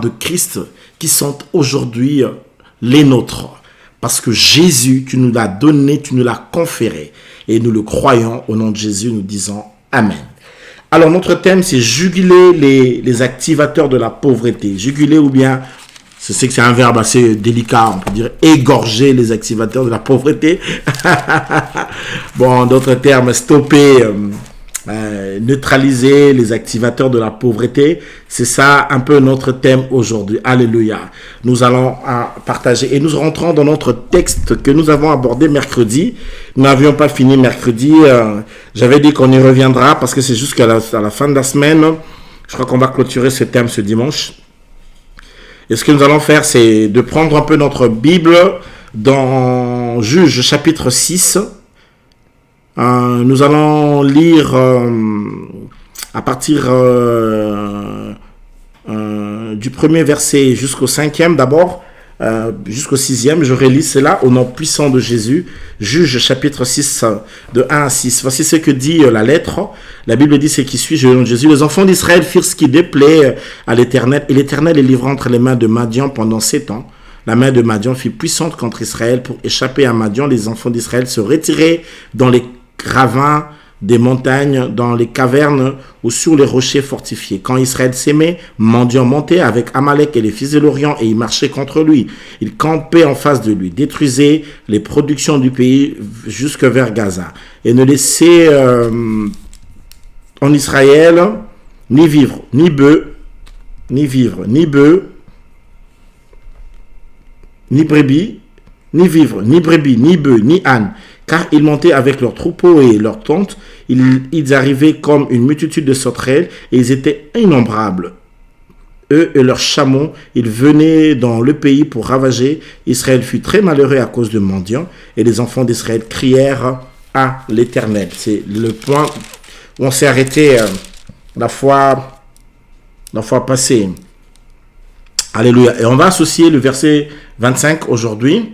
de Christ qui sont aujourd'hui les nôtres. Parce que Jésus, tu nous l'as donné, tu nous l'as conféré. Et nous le croyons au nom de Jésus, nous disons Amen. Alors notre thème, c'est juguler les activateurs de la pauvreté. Juguler ou bien, je sais que c'est un verbe assez délicat, on peut dire égorger les activateurs de la pauvreté. Bon, en d'autres termes, stopper, neutraliser les activateurs de la pauvreté. C'est ça un peu notre thème aujourd'hui. Alléluia. Nous allons partager et nous rentrons dans notre texte que nous avons abordé mercredi. Nous n'avions pas fini mercredi. J'avais dit qu'on y reviendra parce que c'est jusqu'à la fin de la semaine. Je crois qu'on va clôturer ce thème ce dimanche. Et ce que nous allons faire, c'est de prendre un peu notre Bible dans Juges chapitre 6. Nous allons lire à partir du premier verset jusqu'au 5e d'abord, jusqu'au 6e. Je relis cela au nom puissant de Jésus. Juges chapitre 6 de 1 à 6. Voici ce que dit la lettre. La Bible dit ce qui suit, au nom de Jésus. Les enfants d'Israël firent ce qui déplaît à l'Éternel, et l'Éternel les livra entre les mains de Madian pendant 7 ans. La main de Madian fut puissante contre Israël. Pour échapper à Madian, les enfants d'Israël se retiraient dans les ravins des montagnes, dans les cavernes ou sur les rochers fortifiés. Quand Israël s'aimait, Madian montait avec Amalek et les fils de l'Orient et il marchait contre lui. Il campait en face de lui, détruisait les productions du pays jusque vers Gaza et ne laissait en Israël ni vivre, ni bœuf, ni brebis, ni bœufs, ni ânes, car ils montaient avec leurs troupeaux et leurs tentes. Ils arrivaient comme une multitude de sauterelles et ils étaient innombrables. Eux et leurs chameaux, ils venaient dans le pays pour ravager. Israël fut très malheureux à cause de Madian et les enfants d'Israël crièrent à l'Éternel. C'est le point où on s'est arrêté la fois passée. Alléluia. Et on va associer le verset 25 aujourd'hui.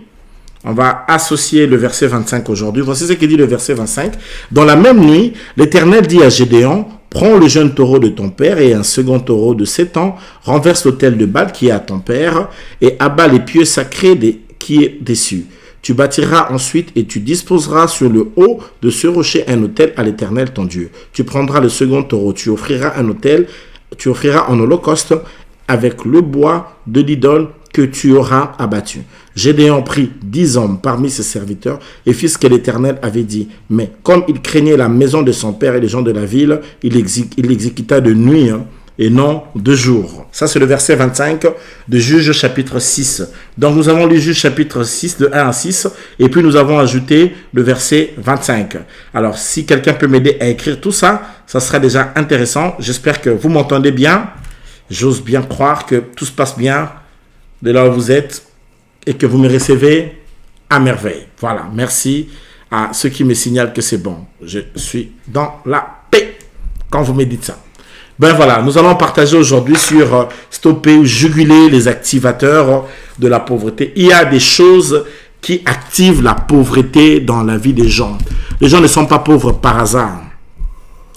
On va associer le verset 25 aujourd'hui. Voici ce que dit le verset 25. Dans la même nuit, l'Éternel dit à Gédéon, prends le jeune taureau de ton père et un second taureau de 7 ans, renverse l'autel de Baal qui est à ton père et abat les pieux sacrés qui est dessus. Tu bâtiras ensuite et tu disposeras sur le haut de ce rocher un autel à l'Éternel ton Dieu. Tu prendras le second taureau, tu offriras en holocauste avec le bois de l'idole que tu auras abattu. Gédéon prit 10 hommes parmi ses serviteurs et fit ce que l'Éternel avait dit. Mais comme il craignait la maison de son père et les gens de la ville, il l'exécuta de nuit et non de jour. Ça, c'est le verset 25 de Juges chapitre 6. Donc, nous avons lu Juges chapitre 6 de 1 à 6 et puis nous avons ajouté le verset 25. Alors, si quelqu'un peut m'aider à écrire tout ça, ça sera déjà intéressant. J'espère que vous m'entendez bien. J'ose bien croire que tout se passe bien de là où vous êtes et que vous me recevez à merveille. Voilà, merci à ceux qui me signalent que c'est bon. Je suis dans la paix quand vous me dites ça. Ben voilà, nous allons partager aujourd'hui sur stopper ou juguler les activateurs de la pauvreté. Il y a des choses qui activent la pauvreté dans la vie des gens. Les gens ne sont pas pauvres par hasard.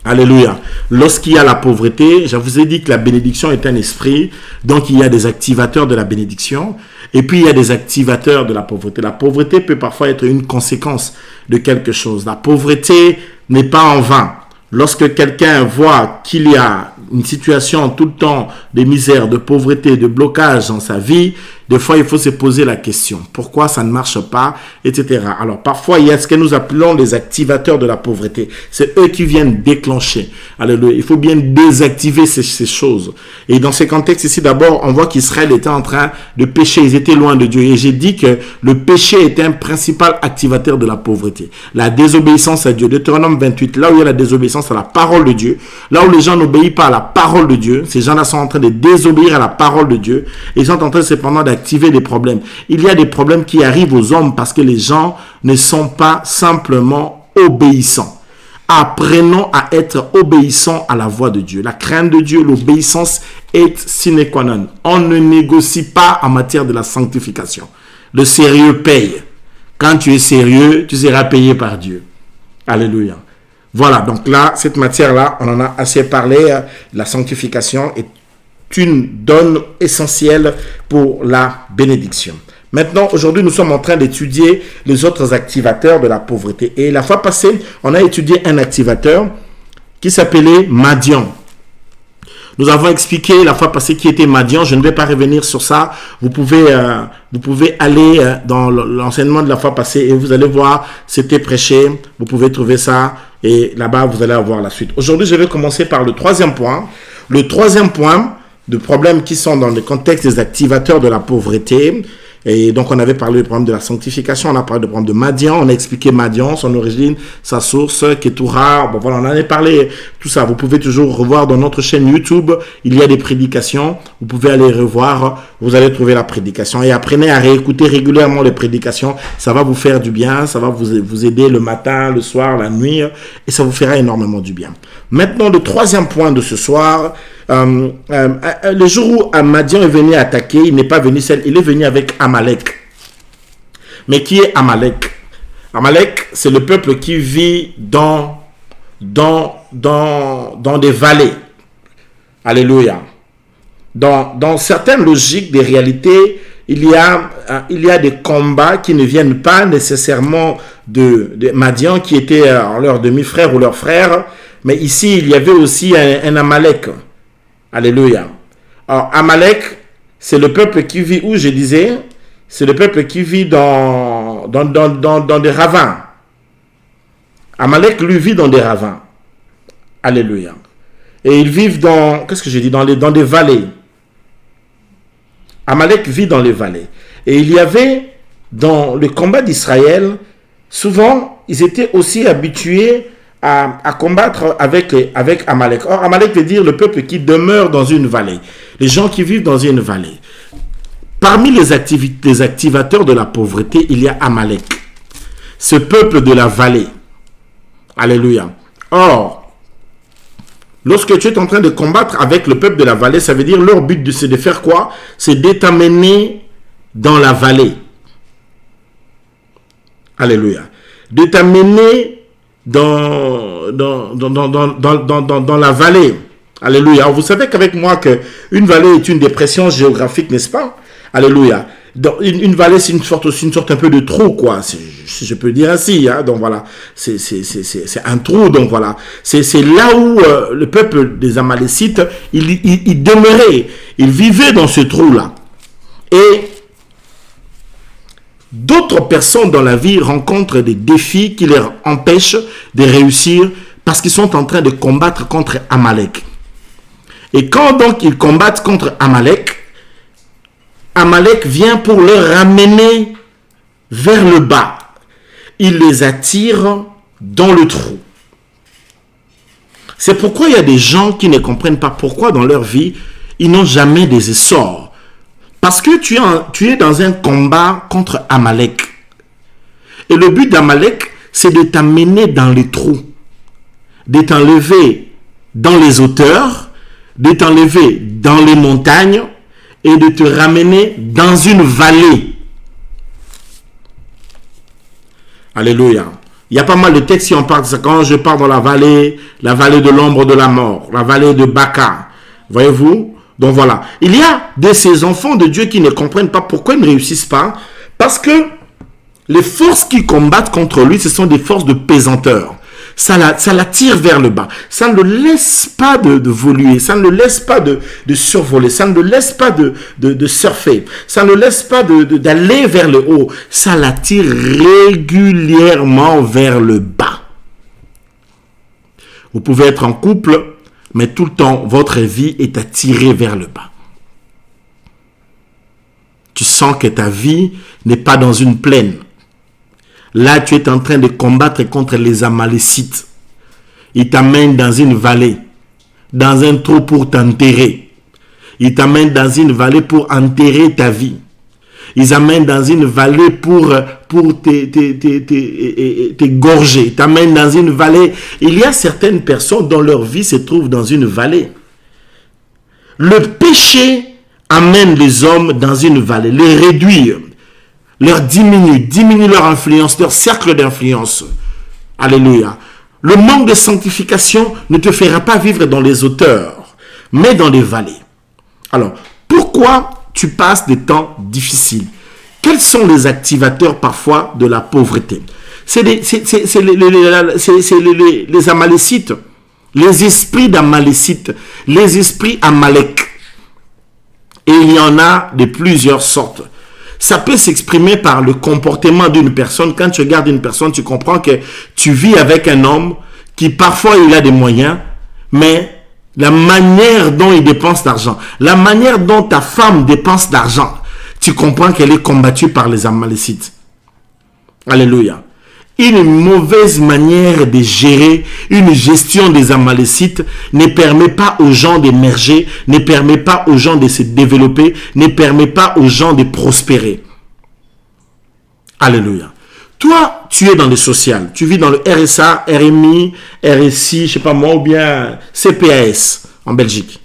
Alléluia. Lorsqu'il y a la pauvreté, je vous ai dit que la bénédiction est un esprit, donc il y a des activateurs de la bénédiction, et puis il y a des activateurs de la pauvreté. La pauvreté peut parfois être une conséquence de quelque chose. La pauvreté n'est pas en vain. Lorsque quelqu'un voit qu'il y a une situation tout le temps de misère, de pauvreté, de blocage dans sa vie, des fois il faut se poser la question. Pourquoi ça ne marche pas, etc. Alors parfois il y a ce que nous appelons les activateurs de la pauvreté. C'est eux qui viennent déclencher. Alléluia. Il faut bien désactiver ces choses. Et dans ces contextes ici, d'abord, on voit qu'Israël était en train de pécher. Ils étaient loin de Dieu. Et j'ai dit que le péché est un principal activateur de la pauvreté. La désobéissance à Dieu. Deutéronome 28, là où il y a la désobéissance à la parole de Dieu, là où les gens n'obéissent pas à la parole de Dieu, ces gens-là sont en train de désobéir à la parole de Dieu. Et ils sont en train cependant d'activer des problèmes. Il y a des problèmes qui arrivent aux hommes parce que les gens ne sont pas simplement obéissants. Apprenons à être obéissants à la voix de Dieu. La crainte de Dieu, l'obéissance est sine qua non. On ne négocie pas en matière de la sanctification. Le sérieux paye. Quand tu es sérieux, tu seras payé par Dieu. Alléluia. Voilà, donc là, cette matière-là, on en a assez parlé, la sanctification, et une donne essentielle pour la bénédiction. Maintenant, aujourd'hui, nous sommes en train d'étudier les autres activateurs de la pauvreté. Et la fois passée, on a étudié un activateur qui s'appelait Madian. Nous avons expliqué la fois passée qui était Madian. Je ne vais pas revenir sur ça. Vous pouvez aller dans l'enseignement de la fois passée et vous allez voir, c'était prêché. Vous pouvez trouver ça et là-bas, vous allez avoir la suite. Aujourd'hui, je vais commencer par le troisième point. Le troisième point de problèmes qui sont dans le contexte des activateurs de la pauvreté. Et donc, on avait parlé du problème de la sanctification, on a parlé du problème de Madian, on a expliqué Madian, son origine, sa source, Ketura. Bon, voilà, on en a parlé, tout ça. Vous pouvez toujours revoir dans notre chaîne YouTube, il y a des prédications. Vous pouvez aller revoir, vous allez trouver la prédication. Et apprenez à réécouter régulièrement les prédications. Ça va vous faire du bien, ça va vous aider le matin, le soir, la nuit, et ça vous fera énormément du bien. Maintenant, le troisième point de ce soir, le jour où Madian est venu attaquer, il n'est pas venu seul, il est venu avec Amalek. Mais qui est Amalek? Amalek, c'est le peuple qui vit dans des vallées. Alléluia. Dans certaines logiques des réalités, il y a des combats qui ne viennent pas nécessairement de Madian qui était leur demi-frère ou leur frère, mais ici il y avait aussi un Amalek. Alléluia. Alors, Amalek, c'est le peuple qui vit où, je disais, c'est le peuple qui vit dans des ravins. Amalek, lui, vit dans des ravins. Alléluia. Et ils vivent dans des vallées. Amalek vit dans les vallées. Et il y avait, dans le combat d'Israël, souvent, ils étaient aussi habitués à combattre avec Amalek. Or, Amalek veut dire le peuple qui demeure dans une vallée. Les gens qui vivent dans une vallée. Parmi les activateurs de la pauvreté, il y a Amalek. Ce peuple de la vallée. Alléluia. Or, lorsque tu es en train de combattre avec le peuple de la vallée, ça veut dire leur but, c'est de faire quoi? C'est de t'amener dans la vallée. Alléluia. De t'amener dans la vallée. Alléluia. Alors, vous savez qu'avec moi, une vallée est une dépression géographique, n'est-ce pas? Alléluia. Une vallée, c'est une sorte un peu de trou, quoi. Si je peux dire ainsi, hein. Donc voilà, c'est un trou. Donc voilà, c'est là où le peuple des Amalécites, il demeurait, il vivait dans ce trou-là. Et d'autres personnes dans la vie rencontrent des défis qui leur empêchent de réussir parce qu'ils sont en train de combattre contre Amalek. Et quand donc ils combattent contre Amalek, Amalek vient pour les ramener vers le bas. Il les attire dans le trou. C'est pourquoi il y a des gens qui ne comprennent pas pourquoi dans leur vie, ils n'ont jamais des essors. Parce que tu es dans un combat contre Amalek. Et le but d'Amalek, c'est de t'amener dans les trous, de t'enlever dans les hauteurs, de t'enlever dans les montagnes et de te ramener dans une vallée. Alléluia. Il y a pas mal de textes qui en parlent de ça. Quand je pars dans la vallée de l'ombre de la mort, la vallée de Baca. Voyez-vous? Donc voilà, il y a de ces enfants de Dieu qui ne comprennent pas pourquoi ils ne réussissent pas. Parce que les forces qui combattent contre lui, ce sont des forces de pesanteur. Ça l'attire vers le bas. Ça ne le laisse pas de voler. Ça ne le laisse pas de survoler. Ça ne le laisse pas de surfer. Ça ne le laisse pas d'aller vers le haut. Ça l'attire régulièrement vers le bas. Vous pouvez être en couple, mais tout le temps, votre vie est attirée vers le bas. Tu sens que ta vie n'est pas dans une plaine. Là, tu es en train de combattre contre les Amalécites. Ils t'amènent dans une vallée, dans un trou pour t'enterrer. Ils t'amènent dans une vallée pour enterrer ta vie. Ils t'amènent dans une vallée pour t'égorger. Ils t'amènent dans une vallée. Il y a certaines personnes dont leur vie se trouve dans une vallée. Le péché amène les hommes dans une vallée, les réduire, leur diminue leur influence, leur cercle d'influence. Alléluia. Le manque de sanctification ne te fera pas vivre dans les hauteurs, mais dans les vallées. Alors, pourquoi tu passes des temps difficiles? Quels sont les activateurs parfois de la pauvreté? C'est les Amalécites, les esprits d'Amalécites, les esprits Amalek. Et il y en a de plusieurs sortes. Ça peut s'exprimer par le comportement d'une personne. Quand tu regardes une personne, tu comprends que tu vis avec un homme qui parfois il a des moyens, mais la manière dont il dépense l'argent, la manière dont ta femme dépense l'argent, tu comprends qu'elle est combattue par les Amalécites. Alléluia. Une mauvaise manière de gérer une gestion des Amalécites ne permet pas aux gens d'émerger, ne permet pas aux gens de se développer, ne permet pas aux gens de prospérer. Alléluia. Toi, tu es dans le social, tu vis dans le RSA, RMI, RSI, je sais pas moi, ou bien CPAS en Belgique.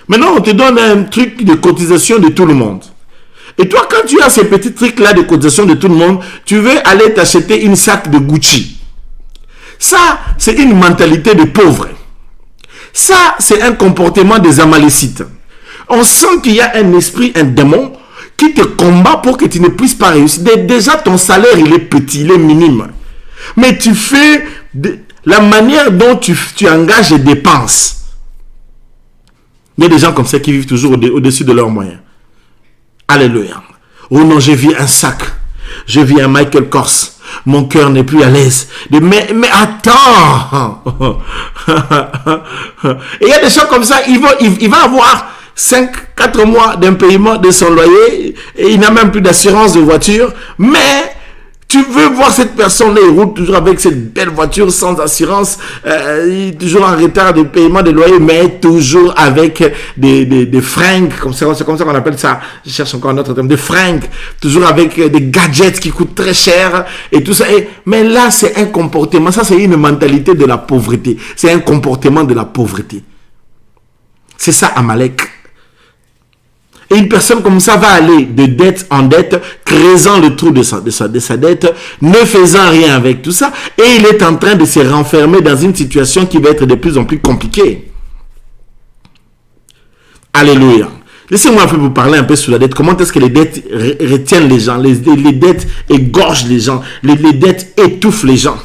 Maintenant, on te donne un truc de cotisation de tout le monde. Et toi, quand tu as ces petits trucs-là de cotisation de tout le monde, tu veux aller t'acheter une sac de Gucci. Ça, c'est une mentalité de pauvre. Ça, c'est un comportement des Amalécites. On sent qu'il y a un esprit, un démon, qui te combat pour que tu ne puisses pas réussir. Déjà, ton salaire, il est petit, il est minime. Mais tu fais la manière dont tu engages les dépenses. Il y a des gens comme ça qui vivent toujours au-dessus de leurs moyens. Alléluia. Oh non, j'ai vu un sac. J'ai vu un Michael Kors. Mon cœur n'est plus à l'aise. Mais attends. Et il y a des gens comme ça, il va avoir 4 mois d'impayement de son loyer et il n'a même plus d'assurance de voiture. Mais tu veux voir cette personne-là, il roule toujours avec cette belle voiture sans assurance, toujours en retard de paiement de loyer, mais toujours avec des fringues, c'est comme ça qu'on appelle ça, je cherche encore un autre terme, des fringues, toujours avec des gadgets qui coûtent très cher et tout ça. Mais là, c'est un comportement, ça c'est une mentalité de la pauvreté, c'est un comportement de la pauvreté. C'est ça Amalek. Et une personne comme ça va aller de dette en dette, creusant le trou de sa dette, ne faisant rien avec tout ça, et il est en train de se renfermer dans une situation qui va être de plus en plus compliquée. Alléluia. Laissez-moi un peu vous parler un peu sur la dette. Comment est-ce que les dettes retiennent les gens? Les dettes égorgent les gens. Les dettes étouffent les gens.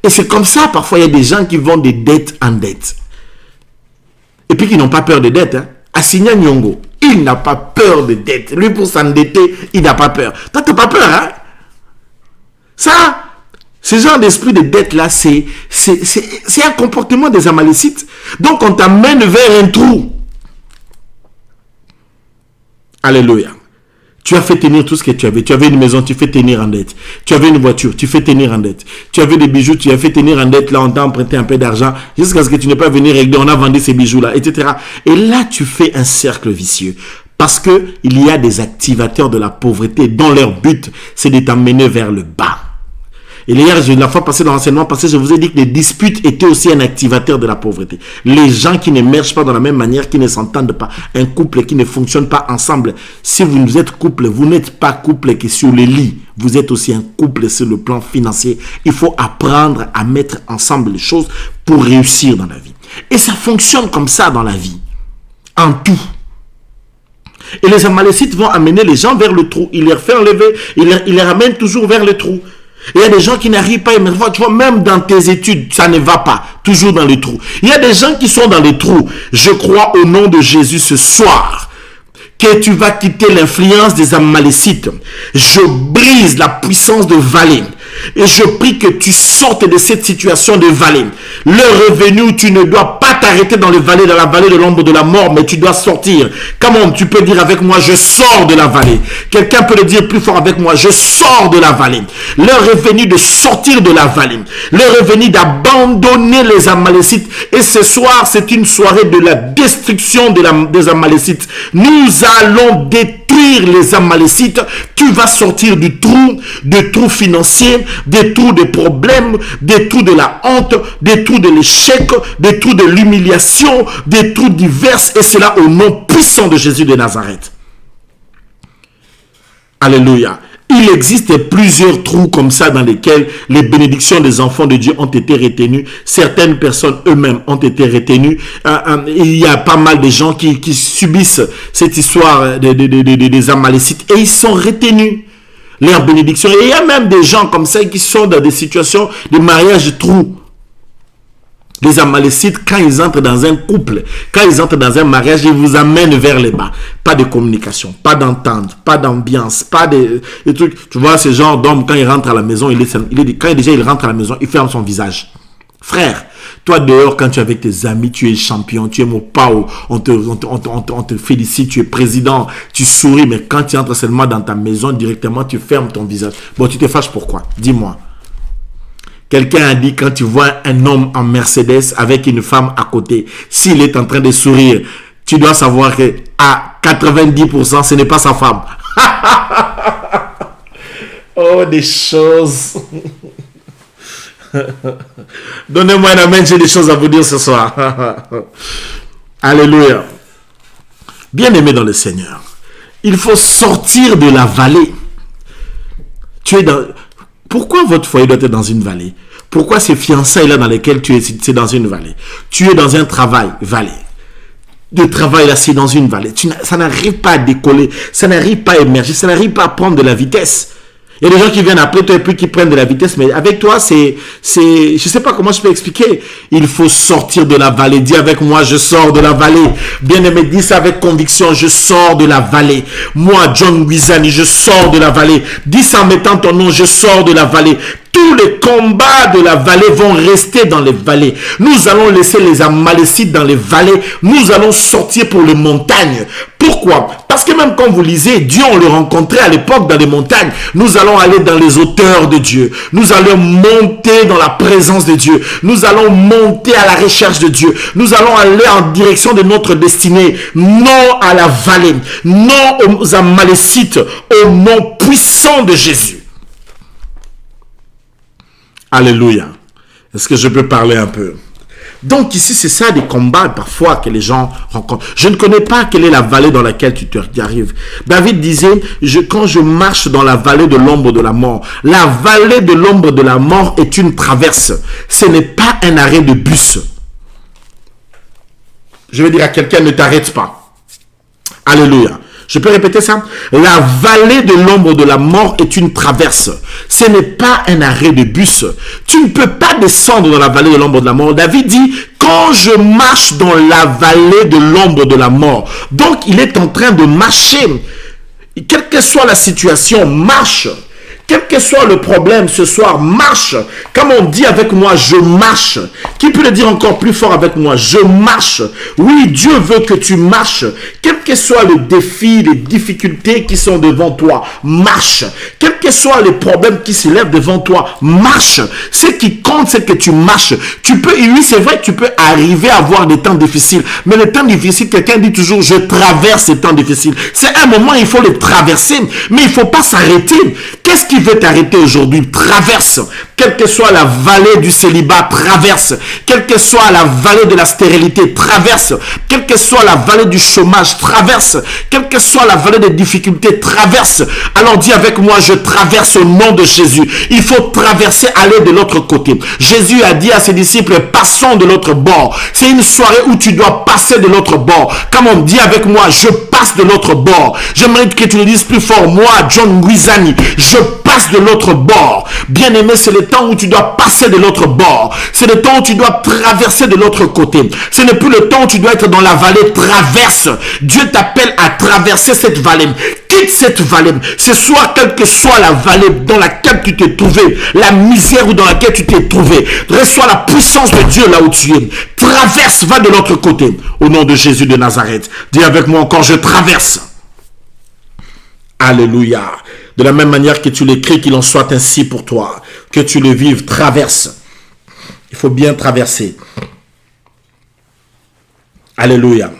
Et c'est comme ça, parfois, il y a des gens qui vont de dette en dette. Et puis qui n'ont pas peur de dette. Assigna Nyongo, il n'a pas peur de dette. Lui, pour s'endetter, il n'a pas peur. Toi, tu n'as pas peur, hein? Ça, ce genre d'esprit de dette-là, c'est un comportement des Amalécites. Donc, on t'amène vers un trou. Alléluia. Tu as fait tenir tout ce que tu avais. Tu avais une maison, tu fais tenir en dette. Tu avais une voiture, tu fais tenir en dette. Tu avais des bijoux, tu as fait tenir en dette. Là, on t'a emprunté un peu d'argent jusqu'à ce que tu n'aies pas venu régler. On a vendu ces bijoux-là, etc. Et là, tu fais un cercle vicieux. Parce que il y a des activateurs de la pauvreté dont leur but, c'est de t'emmener vers le bas. Et hier, la fois passée dans l'enseignement passé, je vous ai dit que les disputes étaient aussi un activateur de la pauvreté. Les gens qui n'émergent pas dans la même manière, qui ne s'entendent pas, un couple qui ne fonctionne pas ensemble. Si vous êtes couple, vous n'êtes pas couple que sur le lit. Vous êtes aussi un couple sur le plan financier. Il faut apprendre à mettre ensemble les choses pour réussir dans la vie. Et ça fonctionne comme ça dans la vie. En tout. Et les Amalécites vont amener les gens vers le trou. Ils les refait enlever, ils les ramènent toujours vers le trou. Il y a des gens qui n'arrivent pas à émerger. Tu vois, même dans tes études, ça ne va pas. Toujours dans les trous. Il y a des gens qui sont dans les trous. Je crois au nom de Jésus ce soir que tu vas quitter l'influence des Amalécites. Je brise la puissance de vallée. Et je prie que tu sortes de cette situation de vallée. Le revenu, tu ne dois pas t'arrêter dans la vallée de l'ombre de la mort, mais tu dois sortir. Comment tu peux dire avec moi, je sors de la vallée. Quelqu'un peut le dire plus fort avec moi, je sors de la vallée. Le revenu de sortir de la vallée. Le revenu d'abandonner les Amalécites. Et ce soir, c'est une soirée de la destruction des Amalécites. Nous allons détruire les Amalécites. Tu vas sortir du trou financier, des trous de problèmes, des trous de la honte, des trous de l'échec, des trous de l'humiliation, des trous divers, et cela au nom puissant de Jésus de Nazareth. Alléluia. Il existe plusieurs trous comme ça dans lesquels les bénédictions des enfants de Dieu ont été retenues. Certaines personnes eux-mêmes ont été retenues. Il y a pas mal de gens qui subissent cette histoire des Amalécites et ils sont retenus. Leurs bénédictions. Et il y a même des gens comme ça qui sont dans des situations de mariage trou. Les Amalécites, quand ils entrent dans un couple, quand ils entrent dans un mariage, ils vous amènent vers les bas. Pas de communication, pas d'entente, pas d'ambiance, pas de trucs. Tu vois, ce genre d'homme, quand il rentre à la maison, quand déjà il rentre à la maison, il ferme son visage. Frère, toi dehors, quand tu es avec tes amis, tu es champion, tu es mon pao, on te félicite, tu es président, tu souris, mais quand tu entres seulement dans ta maison, directement, tu fermes ton visage. Bon, tu te fâches pourquoi? Dis-moi. Quelqu'un a dit, quand tu vois un homme en Mercedes avec une femme à côté, s'il est en train de sourire, tu dois savoir que à 90%, ce n'est pas sa femme. Oh, des choses. Donnez-moi un amen, j'ai des choses à vous dire ce soir. Alléluia. Bien-aimé dans le Seigneur, il faut sortir de la vallée. Tu es dans... Pourquoi votre foyer doit être dans une vallée? Pourquoi ces fiançailles-là dans lesquelles tu es, c'est dans une vallée? Tu es dans un travail, vallée. Le travail là, c'est dans une vallée. Ça n'arrive pas à décoller, ça n'arrive pas à émerger, ça n'arrive pas à prendre de la vitesse. Il y a des gens qui viennent après toi et puis qui prennent de la vitesse, mais avec toi, je sais pas comment je peux expliquer. Il faut sortir de la vallée. Dis avec moi, je sors de la vallée. Bien-aimé, dis ça avec conviction, je sors de la vallée. Moi, John Guizani, je sors de la vallée. Dis ça en mettant ton nom, je sors de la vallée. Tous les combats de la vallée vont rester dans les vallées. Nous allons laisser les Amalécites dans les vallées. Nous allons sortir pour les montagnes. Pourquoi? Parce que même quand vous lisez, Dieu, on le rencontrait à l'époque dans les montagnes. Nous allons aller dans les hauteurs de Dieu. Nous allons monter dans la présence de Dieu. Nous allons monter à la recherche de Dieu. Nous allons aller en direction de notre destinée. Non à la vallée. Non aux Amalécites. Au nom puissant de Jésus. Alléluia. Est-ce que je peux parler un peu? Donc ici, c'est ça des combats parfois que les gens rencontrent. Je ne connais pas quelle est la vallée dans laquelle tu te arrives. David disait, quand je marche dans la vallée de l'ombre de la mort, la vallée de l'ombre de la mort est une traverse. Ce n'est pas un arrêt de bus. Je vais dire à quelqu'un, ne t'arrête pas. Alléluia. Je peux répéter ça? La vallée de l'ombre de la mort est une traverse. Ce n'est pas un arrêt de bus. Tu ne peux pas descendre dans la vallée de l'ombre de la mort. David dit, quand je marche dans la vallée de l'ombre de la mort. Donc, il est en train de marcher. Quelle que soit la situation, marche. Quel que soit le problème ce soir, marche. Comme on dit avec moi, je marche. Qui peut le dire encore plus fort avec moi? Je marche. Oui, Dieu veut que tu marches. Quel que soit le défi, les difficultés qui sont devant toi, marche. Quels que soient les problèmes qui se lèvent devant toi, marche. Ce qui compte, c'est que tu marches. Tu peux, oui, c'est vrai que tu peux arriver à avoir des temps difficiles. Mais les temps difficiles, quelqu'un dit toujours, je traverse ces temps difficiles. C'est un moment, il faut les traverser. Mais il ne faut pas s'arrêter. Qu'est-ce qui veut t'arrêter aujourd'hui? Traverse. Quelle que soit la vallée du célibat, traverse. Quelle que soit la vallée de la stérilité, traverse. Quelle que soit la vallée du chômage, traverse. Quelle que soit la vallée des difficultés, traverse. Alors dis avec moi, je traverse au nom de Jésus. Il faut traverser, aller de l'autre côté. Jésus a dit à ses disciples, passons de l'autre bord. C'est une soirée où tu dois passer de l'autre bord. Comme on dit avec moi, je passe de l'autre bord. J'aimerais que tu le dises plus fort. Moi, John Guizani, je passe de l'autre bord. Bien-aimé, c'est le temps où tu dois passer de l'autre bord. C'est le temps où tu dois traverser de l'autre côté. Ce n'est plus le temps où tu dois être dans la vallée. Traverse. Dieu t'appelle à traverser cette vallée. Quitte cette vallée. Ce soir, quelle que soit la vallée dans laquelle tu t'es trouvé, la misère ou dans laquelle tu t'es trouvé, reçois la puissance de Dieu là où tu es. Traverse, va de l'autre côté. Au nom de Jésus de Nazareth. Dis avec moi encore, je traverse. Alléluia. De la même manière que tu l'écris, qu'il en soit ainsi pour toi. Que tu le vives, traverse. Il faut bien traverser. Alléluia.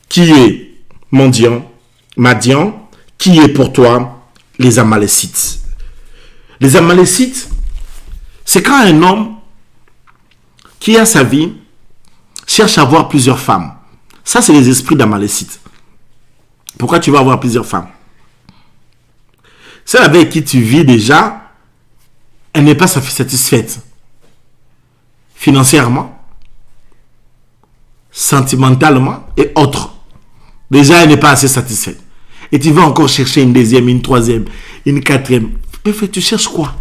Qui est Madian? Qui est pour toi les Amalécites? Les Amalécites, c'est quand un homme qui a sa vie cherche à avoir plusieurs femmes. Ça, c'est les esprits d'Amalécites. Pourquoi tu vas avoir plusieurs femmes? celle avec qui tu vis déjà, elle n'est pas satisfaite. Financièrement, sentimentalement et autres. Déjà, elle n'est pas assez satisfaite. Et tu vas encore chercher une deuxième, une troisième, une quatrième. Mais tu cherches quoi?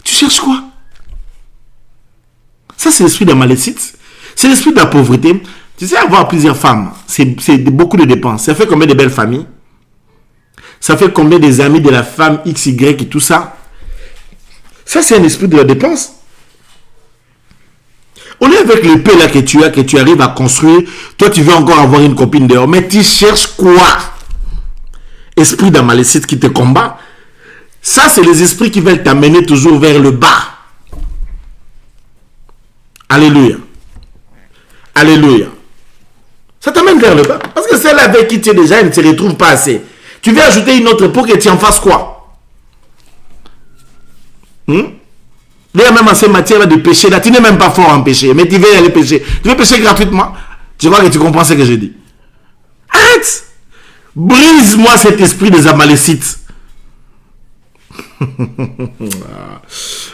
Tu cherches quoi? Ça, c'est l'esprit de la malécite. C'est l'esprit de la pauvreté. Tu sais, avoir plusieurs femmes, c'est beaucoup de dépenses. Ça fait combien de belles familles? Ça fait combien des amis de la femme XY et tout ça? Ça, c'est un esprit de la dépense. On est avec le paix là que tu arrives à construire. Toi, tu veux encore avoir une copine dehors. Mais tu cherches quoi? Esprit de la malécite qui te combat. Ça, c'est les esprits qui veulent t'amener toujours vers le bas. Alléluia. Alléluia. Ça t'amène vers le bas. Parce que celle avec qui tu es déjà, elle ne se retrouve pas assez. Tu veux ajouter une autre pour que tu en fasses quoi? D'ailleurs, même en ces matières de péché, là, tu n'es même pas fort en péché, mais tu veux aller pécher. Tu veux pécher gratuitement? Je crois que tu comprends ce que je dis. Arrête! Brise-moi cet esprit des Amalécites.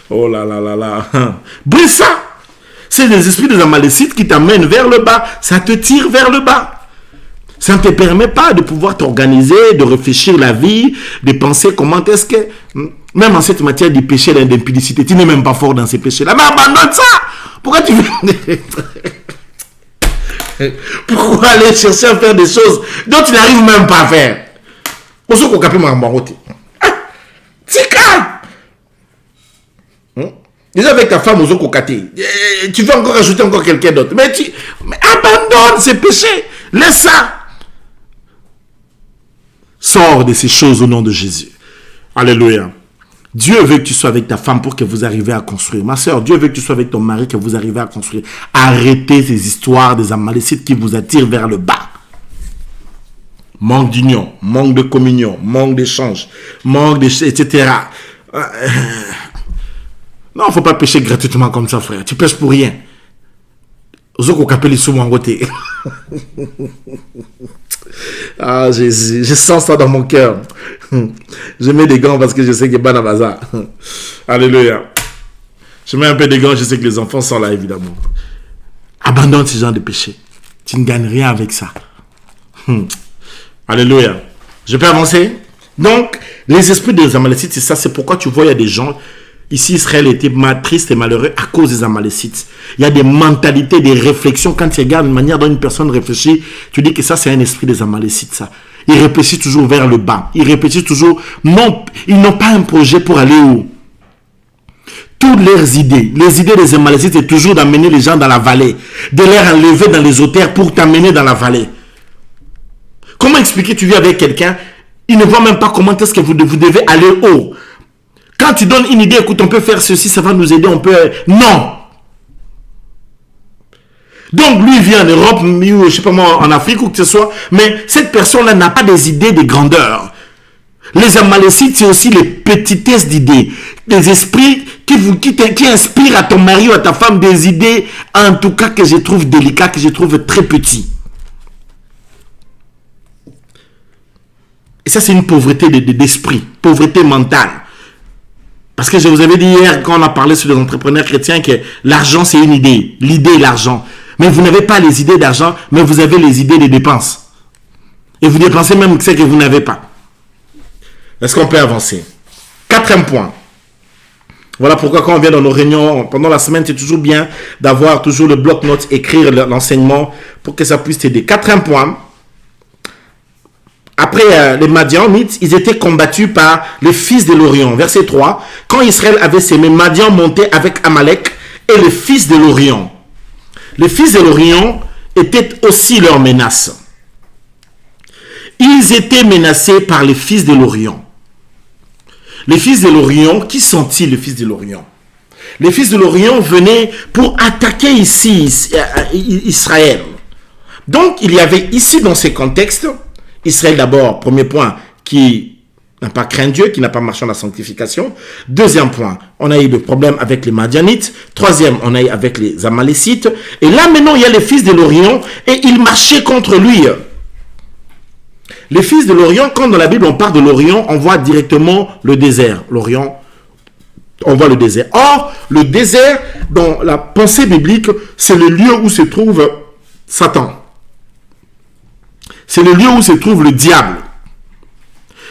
Oh là là là là. Brise ça! C'est les esprits des Amalécites qui t'amènent vers le bas. Ça te tire vers le bas. Ça ne te permet pas de pouvoir t'organiser, de réfléchir la vie, de penser comment est-ce que... Même en cette matière du péché et d'impudicité, tu n'es même pas fort dans ces péchés-là. Mais abandonne ça! Pourquoi tu veux... Pourquoi aller chercher à faire des choses dont tu n'arrives même pas à faire? C'est calme! Déjà avec ta femme, tu veux encore ajouter encore quelqu'un d'autre. Mais abandonne ces péchés. Laisse ça. Sors de ces choses au nom de Jésus. Alléluia. Dieu veut que tu sois avec ta femme pour que vous arriviez à construire. Ma soeur, Dieu veut que tu sois avec ton mari, que vous arriviez à construire. Arrêtez ces histoires des Amalécites qui vous attirent vers le bas. Manque d'union, manque de communion, manque d'échange, manque de... etc. Non, il ne faut pas pécher gratuitement comme ça, frère. Tu pêches pour rien. Ah, Jésus, je sens ça dans mon cœur. Je mets des gants parce que je sais qu'il y a Banabaza. Alléluia. Je mets un peu de gants, je sais que les enfants sont là, évidemment. Abandonne ce genre de péché. Tu ne gagnes rien avec ça. Alléluia. Je peux avancer? Donc, les esprits des Amalécites, c'est ça. C'est pourquoi tu vois, il y a des gens... Ici, Israël était triste et malheureux à cause des Amalécites. Il y a des mentalités, des réflexions. Quand tu regardes la manière dont une personne réfléchit, tu dis que ça, c'est un esprit des Amalécites, ça. Ils réfléchissent toujours vers le bas. Ils réfléchissent toujours... Non, ils n'ont pas un projet pour aller où? Toutes leurs idées, les idées des Amalécites, c'est toujours d'amener les gens dans la vallée, de les enlever dans les hauteurs pour t'amener dans la vallée. Comment expliquer, tu vis avec quelqu'un, il ne voit même pas comment est-ce que vous devez aller haut. Quand tu donnes une idée, écoute, on peut faire ceci, ça va nous aider, on peut... Non! Donc, lui, il vient en Europe, je sais pas moi, en Afrique ou que ce soit, mais cette personne-là n'a pas des idées de grandeur. Les Amalécites, c'est aussi les petitesses d'idées. Des esprits qui inspirent à ton mari ou à ta femme des idées, en tout cas, que je trouve délicates, que je trouve très petits. Et ça, c'est une pauvreté d'esprit, pauvreté mentale. Parce que je vous avais dit hier, quand on a parlé sur les entrepreneurs chrétiens, que l'argent, c'est une idée. L'idée est l'argent. Mais vous n'avez pas les idées d'argent, mais vous avez les idées des dépenses. Et vous dépensez même ce que vous n'avez pas. Est-ce qu'on peut avancer? Quatrième point. Voilà pourquoi quand on vient dans nos réunions, pendant la semaine, c'est toujours bien d'avoir toujours le bloc-notes, écrire l'enseignement pour que ça puisse t'aider. Quatrième point. Après les Madianites, ils étaient combattus par les fils de l'Orient. Verset 3. Quand Israël avait sémé, Madian montait avec Amalek et les fils de l'Orient. Les fils de l'Orient étaient aussi leur menace. Ils étaient menacés par les fils de l'Orient. Les fils de l'Orient, qui sont-ils les fils de l'Orient? Les fils de l'Orient venaient pour attaquer ici Israël. Donc, il y avait ici dans ces contextes, Israël d'abord, premier point, qui n'a pas craint Dieu, qui n'a pas marché dans la sanctification. Deuxième point, on a eu des problèmes avec les Madianites. Troisième, on a eu avec les Amalécites. Et là maintenant, il y a les fils de l'Orient et ils marchaient contre lui. Les fils de l'Orient, quand dans la Bible on parle de l'Orient, on voit directement le désert. L'Orient, on voit le désert. Or, le désert, dans la pensée biblique, c'est le lieu où se trouve Satan. C'est le lieu où se trouve le diable.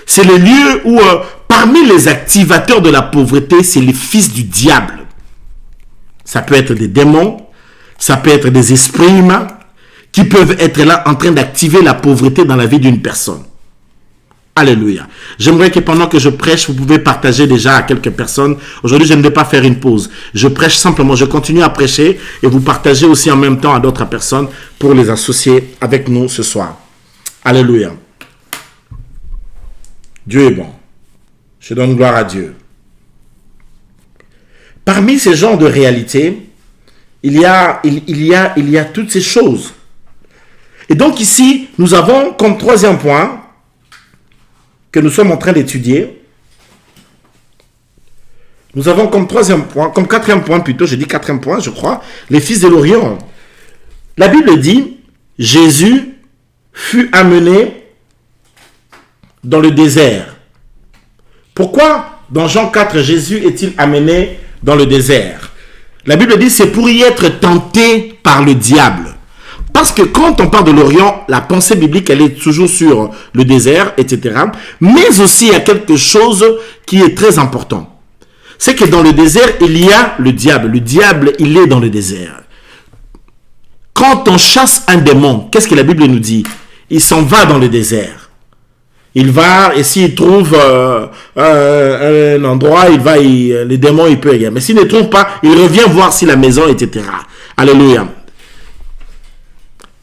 C'est le lieu où, parmi les activateurs de la pauvreté, c'est les fils du diable. Ça peut être des démons, ça peut être des esprits humains qui peuvent être là en train d'activer la pauvreté dans la vie d'une personne. Alléluia. J'aimerais que pendant que je prêche, vous pouvez partager déjà à quelques personnes. Aujourd'hui, je ne vais pas faire une pause. Je prêche simplement, je continue à prêcher et vous partagez aussi en même temps à d'autres personnes pour les associer avec nous ce soir. Alléluia. Dieu est bon. Je donne gloire à Dieu. Parmi ces genres de réalités, il y a toutes ces choses. Et donc ici, nous avons comme troisième point que nous sommes en train d'étudier. Nous avons comme troisième point, comme quatrième point plutôt, j'ai dit quatrième point, je crois, les fils de l'Orient. La Bible dit, Jésus fut amené dans le désert. Pourquoi dans Jean 4, Jésus est-il amené dans le désert? La Bible dit, c'est pour y être tenté par le diable. Parce que quand on parle de l'Orient, la pensée biblique, elle est toujours sur le désert, etc. Mais aussi, il y a quelque chose qui est très important. C'est que dans le désert, il y a le diable. Le diable, il est dans le désert. Quand on chasse un démon, qu'est-ce que la Bible nous dit? Il s'en va dans le désert. Il va, et s'il trouve un endroit, les démons, il peut y aller. Mais s'il ne trouve pas, il revient voir si la maison, etc. Alléluia.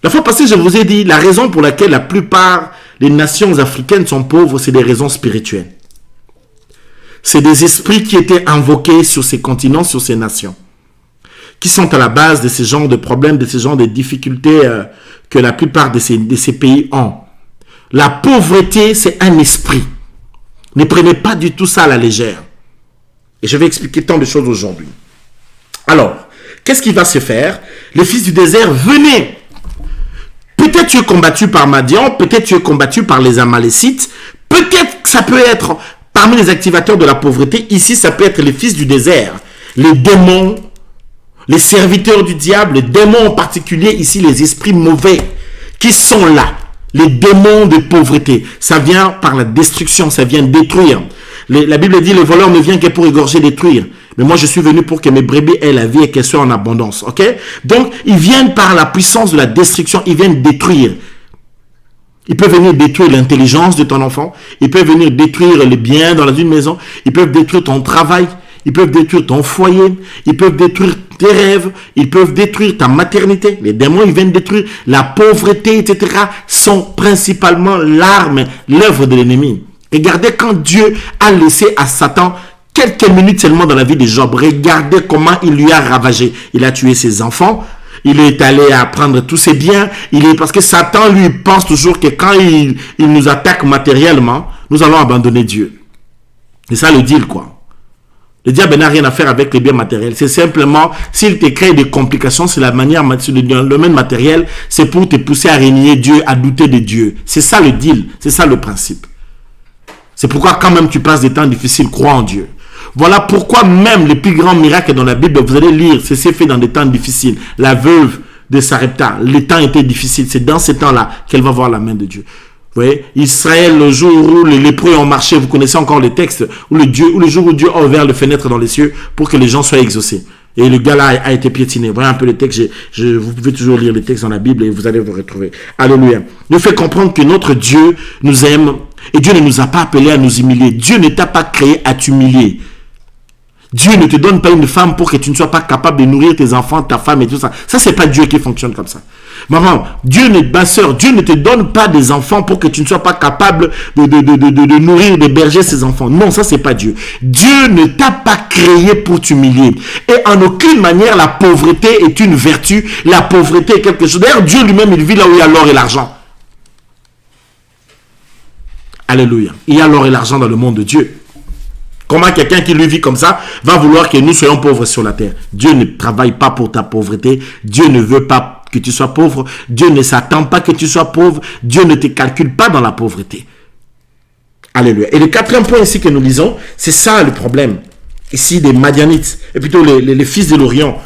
La fois passée, je vous ai dit, la raison pour laquelle la plupart des nations africaines sont pauvres, c'est des raisons spirituelles. C'est des esprits qui étaient invoqués sur ces continents, sur ces nations, qui sont à la base de ces genres de problèmes, de ces genres de difficultés que la plupart de ces pays ont. La pauvreté, c'est un esprit. Ne prenez pas du tout ça à la légère. Et je vais expliquer tant de choses aujourd'hui. Alors, qu'est-ce qui va se faire? Les fils du désert, venez. Peut-être tu es combattu par Madian, peut-être tu es combattu par les Amalécites, peut-être que ça peut être parmi les activateurs de la pauvreté. Ici, ça peut être les fils du désert, les démons, les serviteurs du diable, les démons en particulier, ici les esprits mauvais qui sont là. Les démons de pauvreté, ça vient par la destruction, ça vient détruire. La Bible dit, le voleur ne vient que pour égorger, détruire. Mais moi, je suis venu pour que mes brebis aient la vie et qu'elles soient en abondance. Ok? Donc, ils viennent par la puissance de la destruction. Ils viennent détruire. Ils peuvent venir détruire l'intelligence de ton enfant. Ils peuvent venir détruire les biens dans une maison. Ils peuvent détruire ton travail. Ils peuvent détruire ton foyer. Ils peuvent détruire tes rêves. Ils peuvent détruire ta maternité. Les démons, ils viennent détruire la pauvreté, etc. sont principalement l'arme, l'œuvre de l'ennemi. Regardez quand Dieu a laissé à Satan quelques minutes seulement dans la vie de Job. Regardez comment il lui a ravagé. Il a tué ses enfants. Il est allé à prendre tous ses biens. Parce que Satan, lui, pense toujours que quand il nous attaque matériellement, nous allons abandonner Dieu. C'est ça le deal, quoi. Le diable n'a rien à faire avec les biens matériels. C'est simplement, s'il te crée des complications, c'est la manière, sur le domaine matériel, c'est pour te pousser à renier Dieu, à douter de Dieu. C'est ça le deal. C'est ça le principe. C'est pourquoi quand même tu passes des temps difficiles, crois en Dieu. Voilà pourquoi même les plus grands miracles dans la Bible, vous allez lire, c'est fait dans des temps difficiles. La veuve de Sarepta, les temps étaient difficiles. C'est dans ces temps-là qu'elle va voir la main de Dieu. Vous voyez, Israël, le jour où les lépreux ont marché, vous connaissez encore les textes, où le jour où Dieu a ouvert les fenêtres dans les cieux pour que les gens soient exaucés. Et le gars là a été piétiné. Voyez un peu les textes, vous pouvez toujours lire les textes dans la Bible et vous allez vous retrouver. Alléluia. Nous fait comprendre que notre Dieu nous aime et Dieu ne nous a pas appelés à nous humilier. Dieu ne t'a pas créé à t'humilier. Dieu ne te donne pas une femme pour que tu ne sois pas capable de nourrir tes enfants, ta femme et tout ça. Ça, c'est pas Dieu qui fonctionne comme ça. Maman, ma soeur, Dieu ne te donne pas des enfants pour que tu ne sois pas capable de nourrir, d'héberger ces enfants. Non, ça, c'est pas Dieu. Dieu ne t'a pas créé pour t'humilier. Et en aucune manière, la pauvreté est une vertu. La pauvreté est quelque chose. D'ailleurs, Dieu lui-même, il vit là où il y a l'or et l'argent. Alléluia. Il y a l'or et l'argent dans le monde de Dieu. Comment quelqu'un qui lui vit comme ça va vouloir que nous soyons pauvres sur la terre? Dieu ne travaille pas pour ta pauvreté. Dieu ne veut pas que tu sois pauvre. Dieu ne s'attend pas que tu sois pauvre. Dieu ne te calcule pas dans la pauvreté. Alléluia. Et le quatrième point ici que nous lisons, c'est ça le problème. Ici, des Madianites, et plutôt les fils de l'Orient,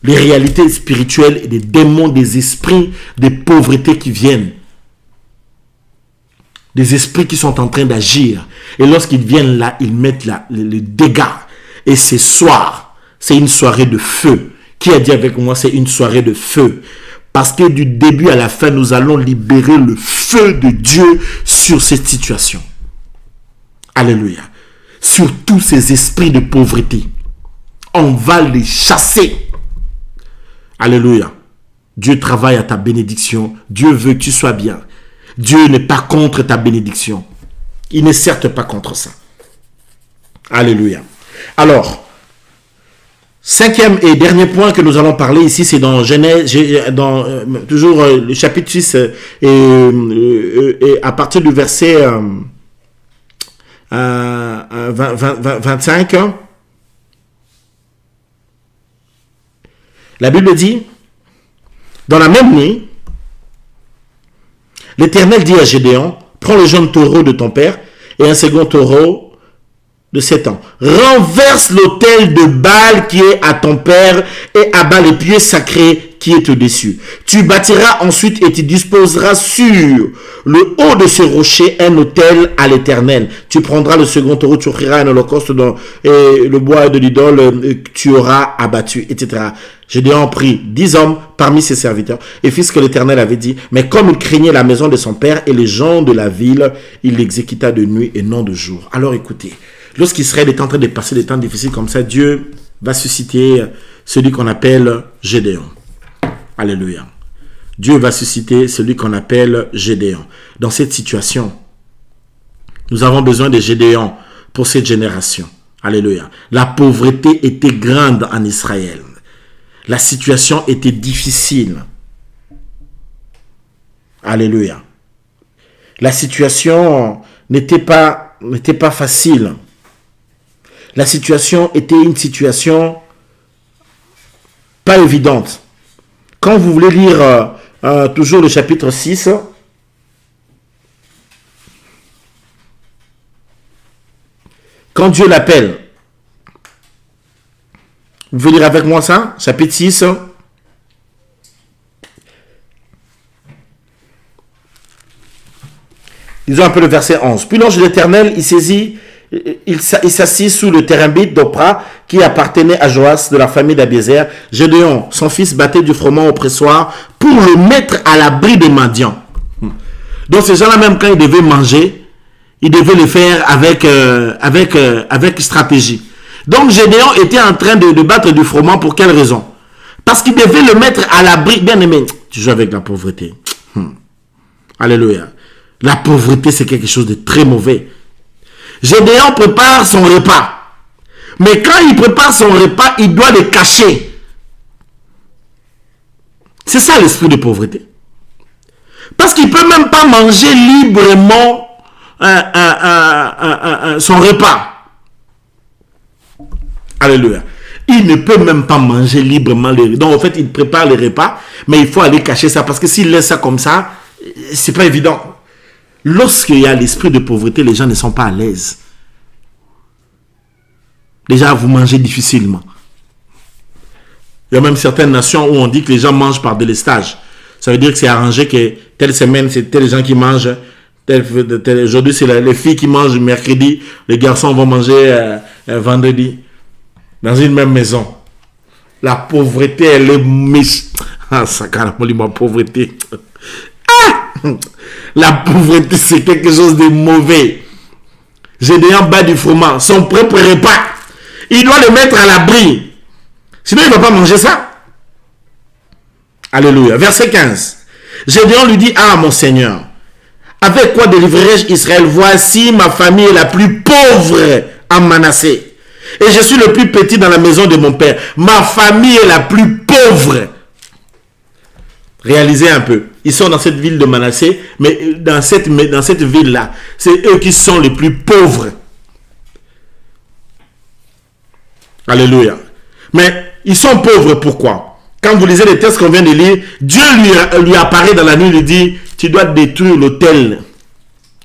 les réalités spirituelles et des démons, des esprits, des pauvretés qui viennent. Des esprits qui sont en train d'agir. Et lorsqu'ils viennent là, ils mettent les dégâts. Et ce soir, c'est une soirée de feu. Qui a dit avec moi, c'est une soirée de feu? Parce que du début à la fin, nous allons libérer le feu de Dieu sur cette situation. Alléluia. Sur tous ces esprits de pauvreté. On va les chasser. Alléluia. Dieu travaille à ta bénédiction. Dieu veut que tu sois bien. Dieu n'est pas contre ta bénédiction. Il n'est certes pas contre ça. Alléluia. Alors, cinquième et dernier point que nous allons parler ici, c'est dans Genèse, toujours le chapitre 6 et à partir du verset 25. La Bible dit, dans la même nuit, l'Éternel dit à Gédéon, prends le jeune taureau de ton père et un second taureau de 7 ans. Renverse l'autel de Baal qui est à ton père et abat les pieds sacrés qui est au-dessus. Tu bâtiras ensuite et tu disposeras sur le haut de ce rocher un autel à l'Éternel. Tu prendras le second taureau, tu offriras un holocauste dans le bois de l'idole que tu auras abattu, etc. Gédéon prit 10 hommes parmi ses serviteurs et fit ce que l'Éternel avait dit. Mais comme il craignait la maison de son père et les gens de la ville, il l'exécuta de nuit et non de jour. Alors écoutez, lorsqu'Israël est en train de passer des temps difficiles comme ça, Dieu va susciter celui qu'on appelle Gédéon. Alléluia. Dieu va susciter celui qu'on appelle Gédéon. Dans cette situation, nous avons besoin de Gédéon pour cette génération. Alléluia. La pauvreté était grande en Israël. La situation était difficile. Alléluia. La situation n'était pas facile. La situation était une situation pas évidente. Quand vous voulez lire toujours le chapitre 6, quand Dieu l'appelle, vous pouvez lire avec moi ça, chapitre 6. Lisons un peu le verset 11. Puis l'ange de l'Éternel, il s'assit sous le térébinthe d'Opra qui appartenait à Joas de la famille d'Abiézer. Gédéon, son fils, battait du froment au pressoir pour le mettre à l'abri des mendiants. Donc ces gens-là, même quand ils devaient manger, ils devaient le faire avec stratégie. Donc Gédéon était en train de battre du froment pour quelle raison? Parce qu'il devait le mettre à l'abri. Bien aimé, tu joues avec la pauvreté. Alléluia. La pauvreté, c'est quelque chose de très mauvais. Gédéon prépare son repas. Mais quand il prépare son repas, il doit le cacher. C'est ça l'esprit de pauvreté. Parce qu'il ne peut même pas manger librement son repas. Alléluia. Il ne peut même pas manger librement le repas. Donc en fait, il prépare le repas, mais il faut aller cacher ça. Parce que s'il laisse ça comme ça, c'est pas évident. Lorsqu'il y a l'esprit de pauvreté, les gens ne sont pas à l'aise. Déjà, vous mangez difficilement. Il y a même certaines nations où on dit que les gens mangent par délestage. Ça veut dire que c'est arrangé que telle semaine, c'est tels gens qui mangent. Aujourd'hui, c'est les filles qui mangent mercredi. Les garçons vont manger vendredi. Dans une même maison. La pauvreté, elle est méchante. Ah, ça carrément, ma pauvreté. La pauvreté, c'est quelque chose de mauvais. Gédéon bat du froment, son propre repas. Il doit le mettre à l'abri. Sinon, il ne va pas manger ça. Alléluia. Verset 15. Gédéon lui dit, ah mon Seigneur, avec quoi délivrerai-je Israël? Voici ma famille est la plus pauvre en Manassé. Et je suis le plus petit dans la maison de mon père. Ma famille est la plus pauvre. Réalisez un peu. Ils sont dans cette ville de Manassé, mais dans cette ville-là, c'est eux qui sont les plus pauvres. Alléluia. Mais ils sont pauvres pourquoi? Quand vous lisez les textes qu'on vient de lire, Dieu lui apparaît dans la nuit, lui dit, tu dois détruire l'autel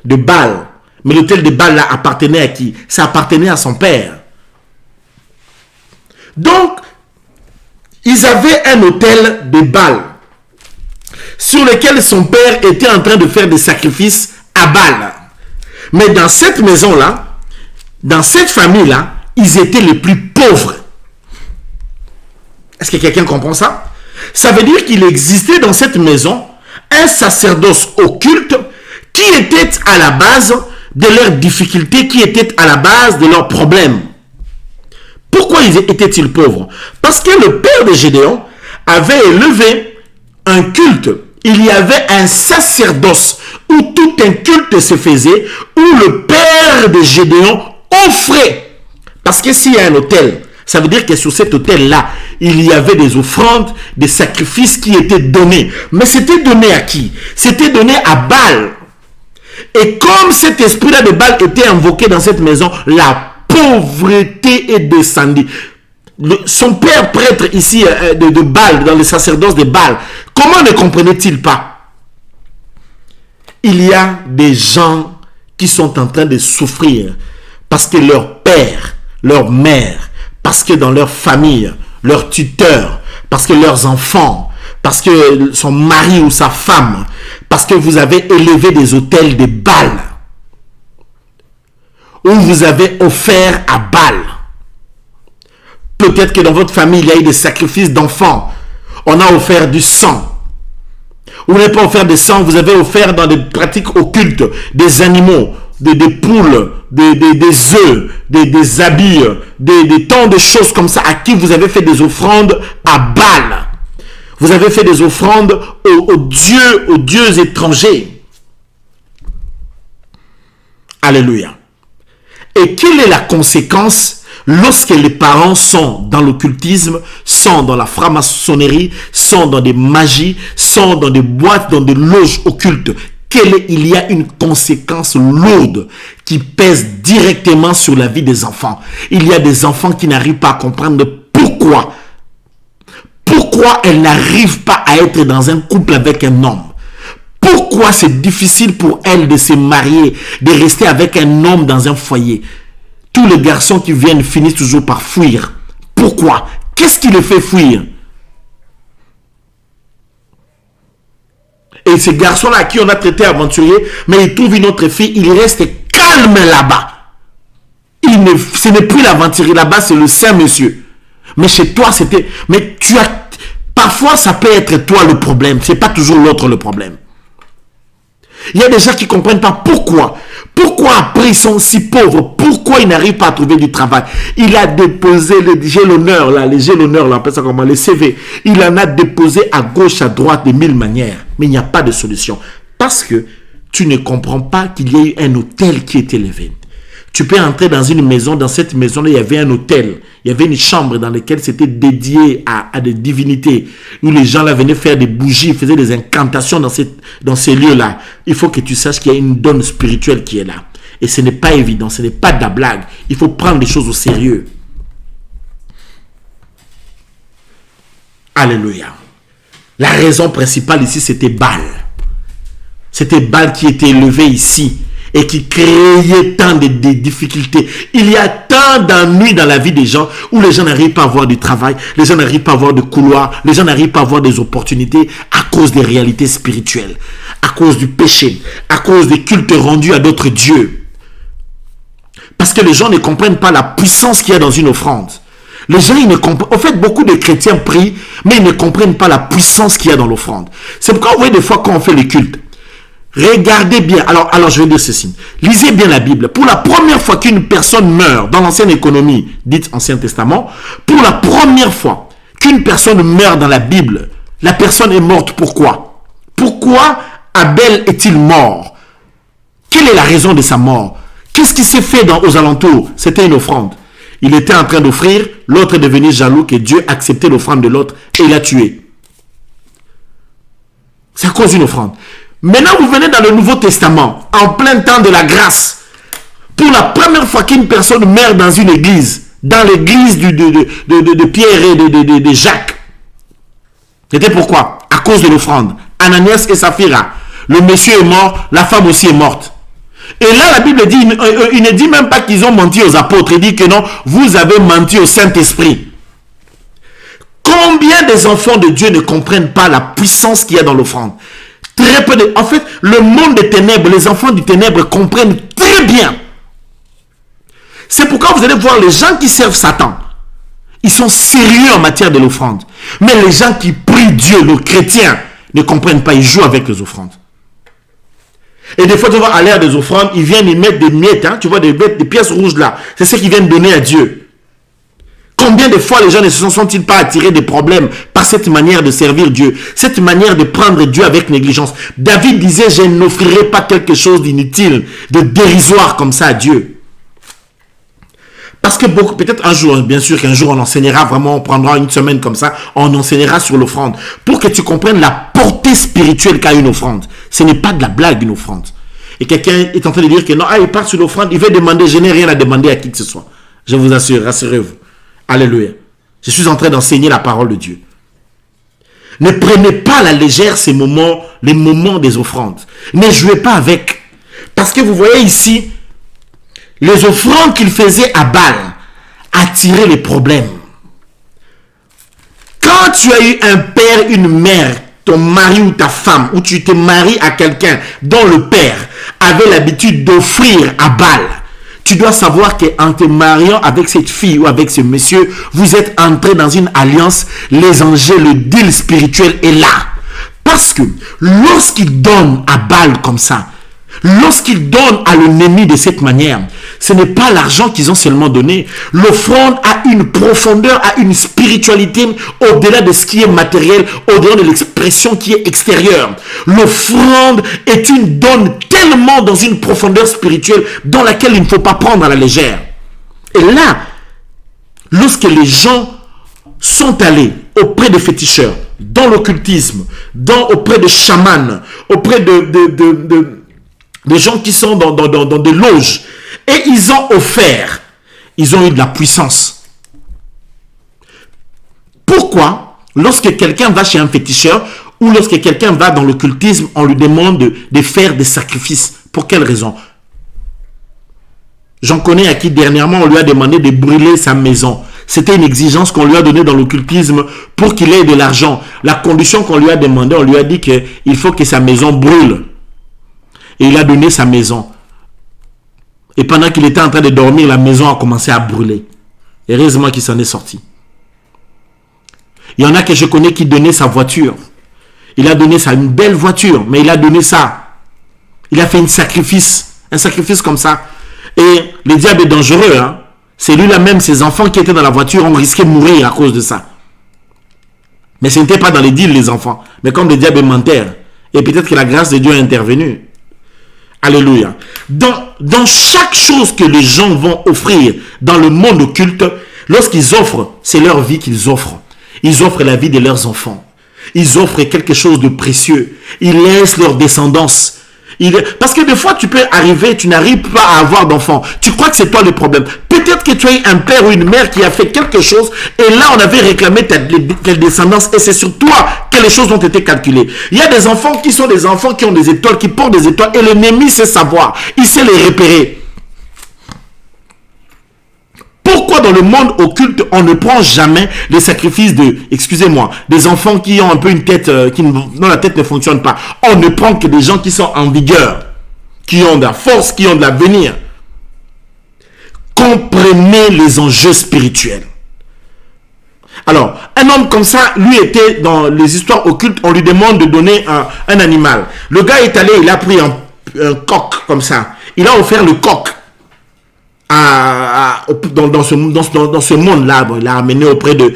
de Baal. Mais l'autel de Baal là appartenait à qui? Ça appartenait à son père. Donc, ils avaient un autel de Baal sur lequel son père était en train de faire des sacrifices à Baal. Mais dans cette maison-là, dans cette famille-là, ils étaient les plus pauvres. Est-ce que quelqu'un comprend ça? Ça veut dire qu'il existait dans cette maison un sacerdoce occulte qui était à la base de leurs difficultés, qui était à la base de leurs problèmes. Pourquoi étaient-ils pauvres? Parce que le père de Gédéon avait élevé un culte. Il y avait un sacerdoce où tout un culte se faisait, où le père de Gédéon offrait. Parce que s'il y a un autel, ça veut dire que sur cet autel-là, il y avait des offrandes, des sacrifices qui étaient donnés. Mais c'était donné à qui? C'était donné à Baal. Et comme cet esprit-là de Baal était invoqué dans cette maison, la pauvreté est descendue. Son père prêtre ici de Baal, dans le sacerdoce de Baal, comment ne comprenait-il pas? Il y a des gens qui sont en train de souffrir parce que leur père, leur mère, parce que dans leur famille, leur tuteur, parce que leurs enfants, parce que son mari ou sa femme, parce que vous avez élevé des autels de Baal, ou vous avez offert à Baal. Peut-être que dans votre famille, il y a eu des sacrifices d'enfants. On a offert du sang. Vous n'avez pas offert de sang, vous avez offert dans des pratiques occultes des animaux, des poules, des œufs, des habits, des tant de choses comme ça à qui vous avez fait des offrandes à Baal. Vous avez fait des offrandes aux dieux étrangers. Alléluia. Et quelle est la conséquence lorsque les parents sont dans l'occultisme, sont dans la franc-maçonnerie, sont dans des magies, sont dans des boîtes, dans des loges occultes? Il y a une conséquence lourde qui pèse directement sur la vie des enfants. Il y a des enfants qui n'arrivent pas à comprendre pourquoi elles n'arrivent pas à être dans un couple avec un homme. Pourquoi c'est difficile pour elles de se marier, de rester avec un homme dans un foyer. Tous les garçons qui viennent finissent toujours par fuir. Pourquoi? Qu'est-ce qui les fait fuir? Et ces garçons-là à qui on a traité aventurier, mais ils trouvent une autre fille, ils restent calmes là-bas. Ce n'est plus l'aventurier là-bas, c'est le saint monsieur. Mais chez toi, c'était... Mais tu as... Parfois, ça peut être toi le problème. Ce n'est pas toujours l'autre le problème. Il y a des gens qui ne comprennent pas pourquoi. Pourquoi après ils sont si pauvres? Pourquoi ils n'arrivent pas à trouver du travail? Il a déposé les jalonneurs, on appelle ça comment, les CV. Il en a déposé à gauche, à droite, de mille manières. Mais il n'y a pas de solution. Parce que tu ne comprends pas qu'il y a eu un hôtel qui est élevé. Tu peux entrer dans une maison, dans cette maison-là, il y avait un hôtel. Il y avait une chambre dans laquelle c'était dédié à des divinités. Où les gens là venaient faire des bougies, faisaient des incantations dans ces lieux-là. Il faut que tu saches qu'il y a une donne spirituelle qui est là. Et ce n'est pas évident, ce n'est pas de la blague. Il faut prendre les choses au sérieux. Alléluia. La raison principale ici, c'était Baal. C'était Baal qui était élevé ici et qui créait tant de difficultés. Il y a tant d'ennuis dans la vie des gens où les gens n'arrivent pas à avoir du travail, les gens n'arrivent pas à avoir de couloir, les gens n'arrivent pas à avoir des opportunités à cause des réalités spirituelles, à cause du péché, à cause des cultes rendus à d'autres dieux. Parce que les gens ne comprennent pas la puissance qu'il y a dans une offrande. Les gens, ils ne comprennent. En fait, beaucoup de chrétiens prient, mais ils ne comprennent pas la puissance qu'il y a dans l'offrande. C'est pourquoi vous voyez des fois quand on fait le culte, regardez bien, alors je vais dire ceci. Lisez bien la Bible. Pour la première fois qu'une personne meurt dans l'ancienne économie, dite Ancien Testament, pour la première fois qu'une personne meurt dans la Bible, la personne est morte pourquoi? Pourquoi Abel est-il mort? Quelle est la raison de sa mort? Qu'est-ce qui s'est fait aux alentours? C'était une offrande. Il était en train d'offrir, l'autre est devenu jaloux que Dieu acceptait l'offrande de l'autre et il l'a tué. C'est à cause d'une offrande. Maintenant, vous venez dans le Nouveau Testament, en plein temps de la grâce. Pour la première fois qu'une personne meurt dans une église, dans l'église de Pierre et de Jacques, C'était pourquoi? À cause de l'offrande. Ananias et Saphira. Le monsieur est mort, la femme aussi est morte. Et là, la Bible dit, il ne dit même pas qu'ils ont menti aux apôtres. Il dit que non, vous avez menti au Saint-Esprit. Combien des enfants de Dieu ne comprennent pas la puissance qu'il y a dans l'offrande? Très peu de... En fait, le monde des ténèbres, les enfants du ténèbre comprennent très bien. C'est pourquoi vous allez voir les gens qui servent Satan. Ils sont sérieux en matière de l'offrande. Mais les gens qui prient Dieu, les chrétiens, ne comprennent pas. Ils jouent avec les offrandes. Et des fois, tu vois, à l'ère des offrandes, ils viennent y mettre des miettes. Hein, tu vois, des pièces rouges là. C'est ce qu'ils viennent donner à Dieu. Combien de fois les gens ne se sont-ils pas attirés des problèmes par cette manière de servir Dieu, cette manière de prendre Dieu avec négligence? David disait, je n'offrirai pas quelque chose d'inutile, de dérisoire comme ça à Dieu. Parce que beaucoup, peut-être un jour, bien sûr qu'un jour on enseignera vraiment, on prendra une semaine comme ça, on enseignera sur l'offrande, pour que tu comprennes la portée spirituelle qu'a une offrande. Ce n'est pas de la blague une offrande. Et quelqu'un est en train de dire que non, il part sur l'offrande, il veut demander, je n'ai rien à demander à qui que ce soit. Je vous assure, rassurez-vous. Alléluia. Je suis en train d'enseigner la parole de Dieu. Ne prenez pas à la légère ces moments, les moments des offrandes. Ne jouez pas avec. Parce que vous voyez ici, les offrandes qu'il faisait à Baal attiraient les problèmes. Quand tu as eu un père, une mère, ton mari ou ta femme, ou tu te maries à quelqu'un dont le père avait l'habitude d'offrir à Baal, tu dois savoir qu'en te mariant avec cette fille ou avec ce monsieur, vous êtes entré dans une alliance, les enjeux, le deal spirituel est là. Parce que lorsqu'il donne à Baal comme ça, lorsqu'ils donnent à l'ennemi de cette manière, ce n'est pas l'argent qu'ils ont seulement donné. L'offrande a une profondeur, a une spiritualité au-delà de ce qui est matériel, au-delà de l'expression qui est extérieure. L'offrande est une donne tellement dans une profondeur spirituelle dans laquelle il ne faut pas prendre à la légère. Et là, lorsque les gens sont allés auprès de féticheurs, dans l'occultisme, auprès de chamans, auprès de gens qui sont dans des loges, et ils ont offert, ils ont eu de la puissance. Pourquoi, lorsque quelqu'un va chez un féticheur, ou lorsque quelqu'un va dans l'occultisme, on lui demande de faire des sacrifices? Pour quelle raison? J'en connais à qui dernièrement on lui a demandé de brûler sa maison. C'était une exigence qu'on lui a donnée dans l'occultisme pour qu'il ait de l'argent. La condition qu'on lui a demandé, on lui a dit qu'il faut que sa maison brûle. Et il a donné sa maison. Et pendant qu'il était en train de dormir, la maison a commencé à brûler. Heureusement qu'il s'en est sorti. Il y en a que je connais qui donnaient sa voiture. Il a donné ça, une belle voiture, mais il a donné ça. Il a fait un sacrifice comme ça. Et le diable est dangereux. Hein? C'est lui-là même, ses enfants qui étaient dans la voiture ont risqué de mourir à cause de ça. Mais ce n'était pas dans les deals, les enfants. Mais comme le diable est menteur, et peut-être que la grâce de Dieu est intervenue. Alléluia. Dans chaque chose que les gens vont offrir dans le monde occulte, lorsqu'ils offrent, c'est leur vie qu'ils offrent. Ils offrent la vie de leurs enfants. Ils offrent quelque chose de précieux. Ils laissent leur descendance. Parce que des fois, tu peux arriver, tu n'arrives pas à avoir d'enfants. Tu crois que c'est toi le problème. Peut-être que tu as eu un père ou une mère qui a fait quelque chose et là, on avait réclamé ta descendance et c'est sur toi que les choses ont été calculées. Il y a des enfants qui sont des enfants qui ont des étoiles, qui portent des étoiles et l'ennemi sait savoir. Il sait les repérer. Pourquoi dans le monde occulte, on ne prend jamais les sacrifices des enfants qui ont un peu une tête, dont la tête ne fonctionne pas. On ne prend que des gens qui sont en vigueur, qui ont de la force, qui ont de l'avenir. Comprenez les enjeux spirituels. Alors, un homme comme ça, lui était dans les histoires occultes, on lui demande de donner un animal. Le gars est allé, il a pris un coq comme ça. Il a offert le coq. Dans ce monde-là, il l'a amené auprès de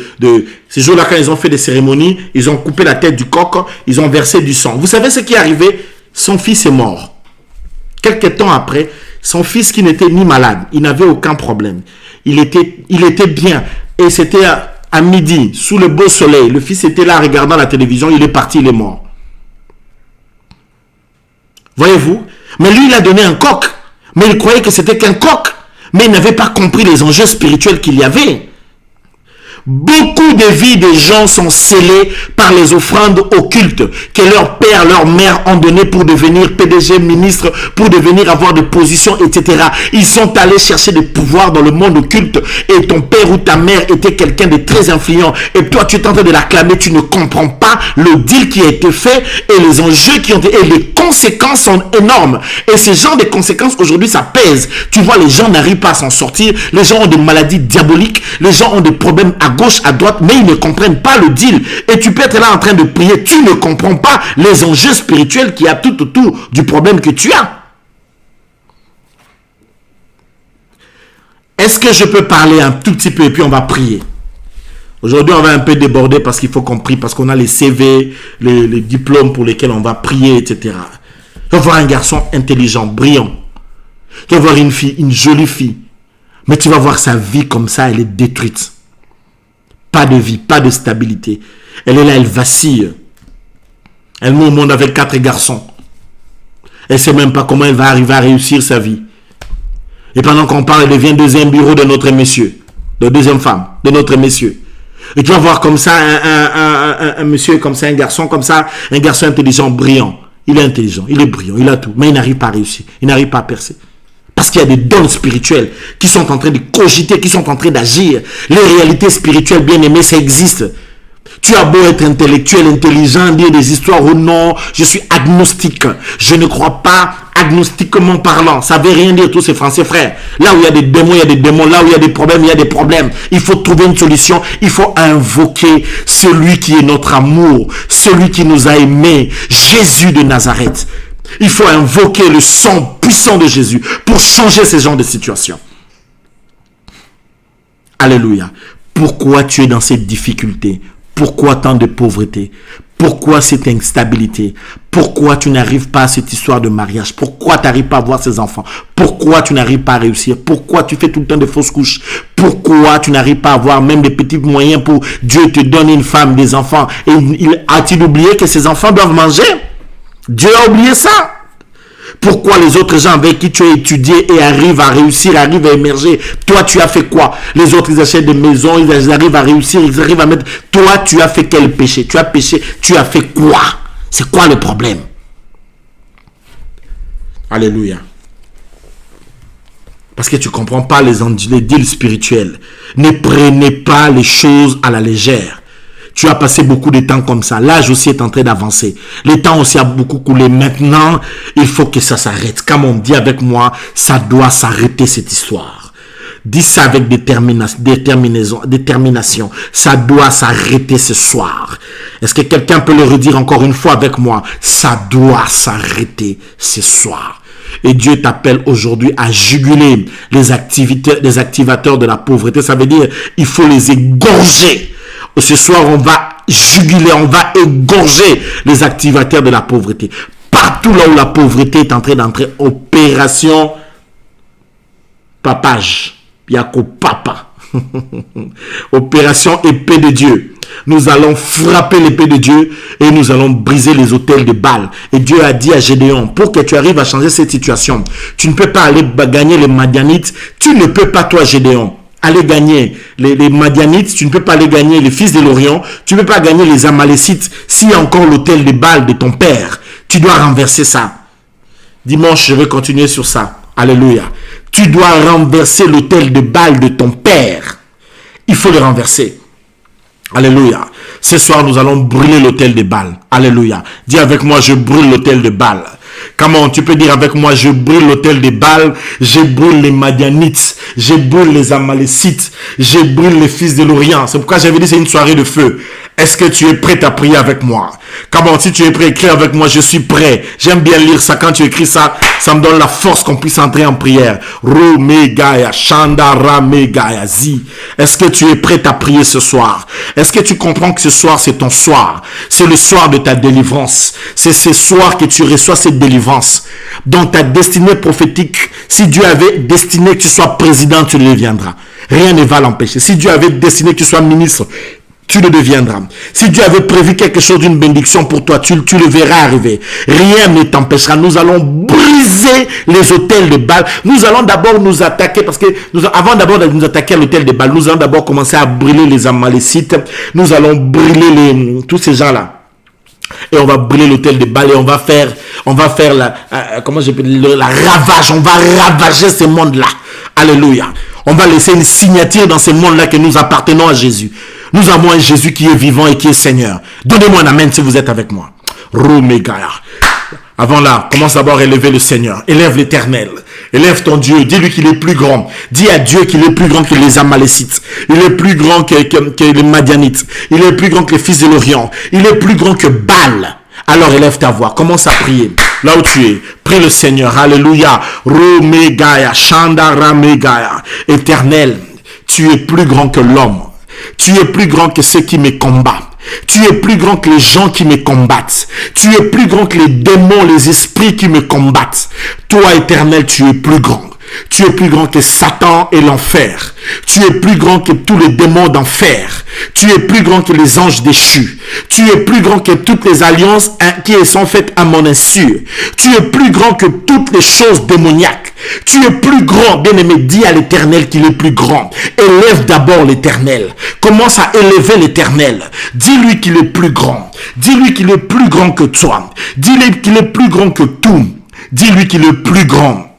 ces jours-là, quand ils ont fait des cérémonies, ils ont coupé la tête du coq, ils ont versé du sang. Vous savez ce qui est arrivé? Son fils est mort. Quelques temps après, son fils qui n'était ni malade, il n'avait aucun problème. Il était bien. Et c'était à midi, sous le beau soleil. Le fils était là regardant la télévision, il est parti, il est mort. Voyez-vous? Mais lui, il a donné un coq. Mais il croyait que c'était qu'un coq. Mais il n'avait pas compris les enjeux spirituels qu'il y avait. Beaucoup de vies des gens sont scellées par les offrandes occultes que leur père, leur mère ont donné pour devenir PDG, ministre, pour devenir avoir des positions, etc. Ils sont allés chercher des pouvoirs dans le monde occulte et ton père ou ta mère était quelqu'un de très influent et toi tu es en train de l'acclamer, tu ne comprends pas le deal qui a été fait et les enjeux qui ont été, et les conséquences sont énormes. Et ce genre de conséquences aujourd'hui ça pèse. Tu vois, les gens n'arrivent pas à s'en sortir, les gens ont des maladies diaboliques, les gens ont des problèmes à gauche, à droite, mais ils ne comprennent pas le deal. Et tu peux être là en train de prier, tu ne comprends pas les enjeux spirituels qu'il y a tout autour du problème que tu as. Est-ce que je peux parler un tout petit peu et puis on va prier? Aujourd'hui, on va un peu déborder parce qu'il faut qu'on prie, parce qu'on a les CV, les diplômes pour lesquels on va prier, etc. Tu vas voir un garçon intelligent, brillant. Tu vas voir une fille, une jolie fille. Mais tu vas voir sa vie comme ça, elle est détruite. Pas de vie, pas de stabilité. Elle est là, elle vacille. Elle met au monde avec 4 garçons. Elle ne sait même pas comment elle va arriver à réussir sa vie. Et pendant qu'on parle, elle devient deuxième bureau de notre monsieur. De deuxième femme, de notre monsieur. Et tu vas voir comme ça un monsieur comme ça, un garçon comme ça, un garçon intelligent, brillant. Il est intelligent, il est brillant, il a tout. Mais il n'arrive pas à réussir, il n'arrive pas à percer. Parce qu'il y a des dons spirituels qui sont en train de cogiter, qui sont en train d'agir. Les réalités spirituelles, bien aimées, ça existe. Tu as beau être intellectuel, intelligent, dire des histoires ou non, je suis agnostique. Je ne crois pas agnostiquement parlant. Ça ne veut rien dire tous ces Français frères. Là où il y a des démons, il y a des démons. Là où il y a des problèmes, il y a des problèmes. Il faut trouver une solution. Il faut invoquer celui qui est notre amour, celui qui nous a aimés, Jésus de Nazareth. Il faut invoquer le sang puissant de Jésus pour changer ce genre de situation. Alléluia. Pourquoi tu es dans cette difficulté? Pourquoi tant de pauvreté? Pourquoi cette instabilité? Pourquoi tu n'arrives pas à cette histoire de mariage? Pourquoi tu n'arrives pas à voir ces enfants? Pourquoi tu n'arrives pas à réussir? Pourquoi tu fais tout le temps de fausses couches? Pourquoi tu n'arrives pas à avoir même des petits moyens pour Dieu te donne une femme, des enfants? Et a-t-il oublié que ces enfants doivent manger? Dieu a oublié ça. Pourquoi les autres gens avec qui tu as étudié et arrivent à réussir, arrivent à émerger? Toi, tu as fait quoi? Les autres, ils achètent des maisons, ils arrivent à réussir, ils arrivent à mettre... Toi, tu as fait quel péché? Tu as péché, tu as fait quoi? C'est quoi le problème? Alléluia. Parce que tu ne comprends pas les deals spirituels. Ne prenez pas les choses à la légère. Tu as passé beaucoup de temps comme ça. L'âge aussi est en train d'avancer. Le temps aussi a beaucoup coulé. Maintenant, il faut que ça s'arrête. Comme on dit avec moi, ça doit s'arrêter cette histoire. Dis ça avec détermination. Ça doit s'arrêter ce soir. Est-ce que quelqu'un peut le redire encore une fois avec moi? Ça doit s'arrêter ce soir. Et Dieu t'appelle aujourd'hui à juguler les activateurs de la pauvreté. Ça veut dire, il faut les égorger. Ce soir, on va juguler, on va égorger les activateurs de la pauvreté. Partout là où la pauvreté est en train d'entrer, opération papage, Yako papa. Opération épée de Dieu. Nous allons frapper l'épée de Dieu et nous allons briser les autels de Baal. Et Dieu a dit à Gédéon, pour que tu arrives à changer cette situation, tu ne peux pas aller gagner les Madianites. Tu ne peux pas, toi Gédéon, aller gagner les Madianites, tu ne peux pas aller gagner les fils de l'Orient, tu ne peux pas gagner les Amalécites s'il y a encore l'autel de Baal de ton père. Tu dois renverser ça. Dimanche, je vais continuer sur ça. Alléluia. Tu dois renverser l'autel de Baal de ton père. Il faut le renverser. Alléluia. Ce soir, nous allons brûler l'autel de Baal. Alléluia. Dis avec moi, je brûle l'autel de Baal. Comment tu peux dire avec moi, je brûle l'autel de Baal, je brûle les Madianites, je brûle les Amalécites, je brûle les fils de l'Orient. C'est pourquoi j'avais dit c'est une soirée de feu. Est-ce que tu es prêt à prier avec moi? Comment si tu es prêt à écrire avec moi, je suis prêt. J'aime bien lire ça. Quand tu écris ça, ça me donne la force qu'on puisse entrer en prière. Romegaya, Shandara Megaya Zi. Est-ce que tu es prêt à prier ce soir? Est-ce que tu comprends que ce soir c'est ton soir? C'est le soir de ta délivrance. C'est ce soir que tu reçois cette délivrance. Dans ta destinée prophétique, si Dieu avait destiné que tu sois président, tu le deviendras. Rien ne va l'empêcher. Si Dieu avait destiné que tu sois ministre, tu le deviendras. Si Dieu avait prévu quelque chose d'une bénédiction pour toi, tu le verras arriver. Rien ne t'empêchera. Nous allons briser les autels de Baal. Nous allons d'abord nous attaquer, parce que avant d'abord de nous attaquer à l'autel de Baal, nous allons d'abord commencer à brûler les Amalécites. Nous allons brûler tous ces gens-là. Et on va brûler l'autel de Baal et on va faire la ravage. On va ravager ce monde-là. Alléluia. On va laisser une signature dans ce monde-là que nous appartenons à Jésus. Nous avons un Jésus qui est vivant et qui est Seigneur. Donnez-moi un amen si vous êtes avec moi. Romegaya. Avant là, commence d'abord à élever le Seigneur. Élève l'Éternel. Élève ton Dieu. Dis-lui qu'il est plus grand. Dis à Dieu qu'il est plus grand que les Amalécites. Il est plus grand que les Madianites. Il est plus grand que les fils de l'Orient. Il est plus grand que Baal. Alors élève ta voix. Commence à prier. Là où tu es, prie le Seigneur. Alléluia. Romegaya. Shandaramegaya. Éternel, tu es plus grand que l'homme. Tu es plus grand que ceux qui me combattent. Tu es plus grand que les gens qui me combattent. Tu es plus grand que les démons, les esprits qui me combattent. Toi, Éternel, tu es plus grand. Tu es plus grand que Satan et l'enfer. Tu es plus grand que tous les démons d'enfer. Tu es plus grand que les anges déchus. Tu es plus grand que toutes les alliances qui sont faites à mon insu. Tu es plus grand que toutes les choses démoniaques. Tu es plus grand, bien-aimé. Dis à l'Éternel qu'il est plus grand. Élève d'abord l'Éternel. Commence à élever l'Éternel. Dis-lui qu'il est plus grand. Dis-lui qu'il est plus grand que toi. Dis-lui qu'il est plus grand que tout. Dis-lui qu'il est plus grand.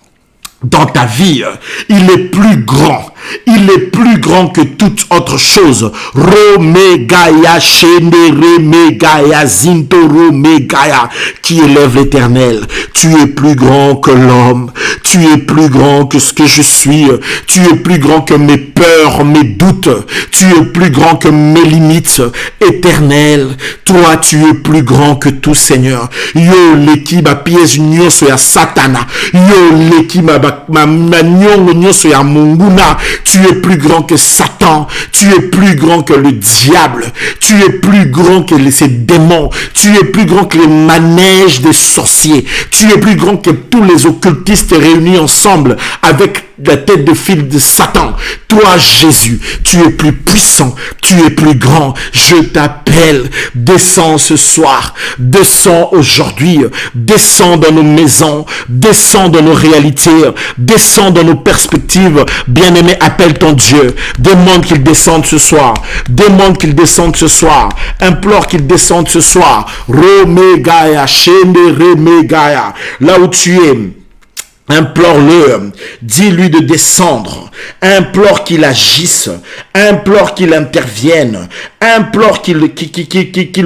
Dans ta vie, il est plus grand. Il est plus grand que toute autre chose. Romegaya, Shendere Megaya, Zintoro Megaya, qui élève l'Éternel. Tu es plus grand que l'homme. Tu es plus grand que ce que je suis. Tu es plus grand que mes peurs, mes doutes. Tu es plus grand que mes limites. Éternel, toi, tu es plus grand que tout, Seigneur. Yo, l'équipe à piège nyoso ya Satana. Yo, l'équipe ma nyongo nyoso ya Munguna. Tu es plus grand que Satan. Tu es plus grand que le diable. Tu es plus grand que ces démons. Tu es plus grand que les manèges des sorciers. Tu es plus grand que tous les occultistes réunis ensemble avec la tête de fil de Satan. Toi, Jésus, tu es plus puissant. Tu es plus grand. Je t'appelle. Descends ce soir. Descends aujourd'hui. Descends dans nos maisons. Descends dans nos réalités. Descends dans nos perspectives. Bien-aimé, appelle ton Dieu. Demande qu'il descende ce soir. Demande qu'il descende ce soir. Implore qu'il descende ce soir. Romegaya, Shendere Megaya. Là où tu es, implore-le, dis-lui de descendre, implore qu'il agisse, implore qu'il intervienne, implore qu'il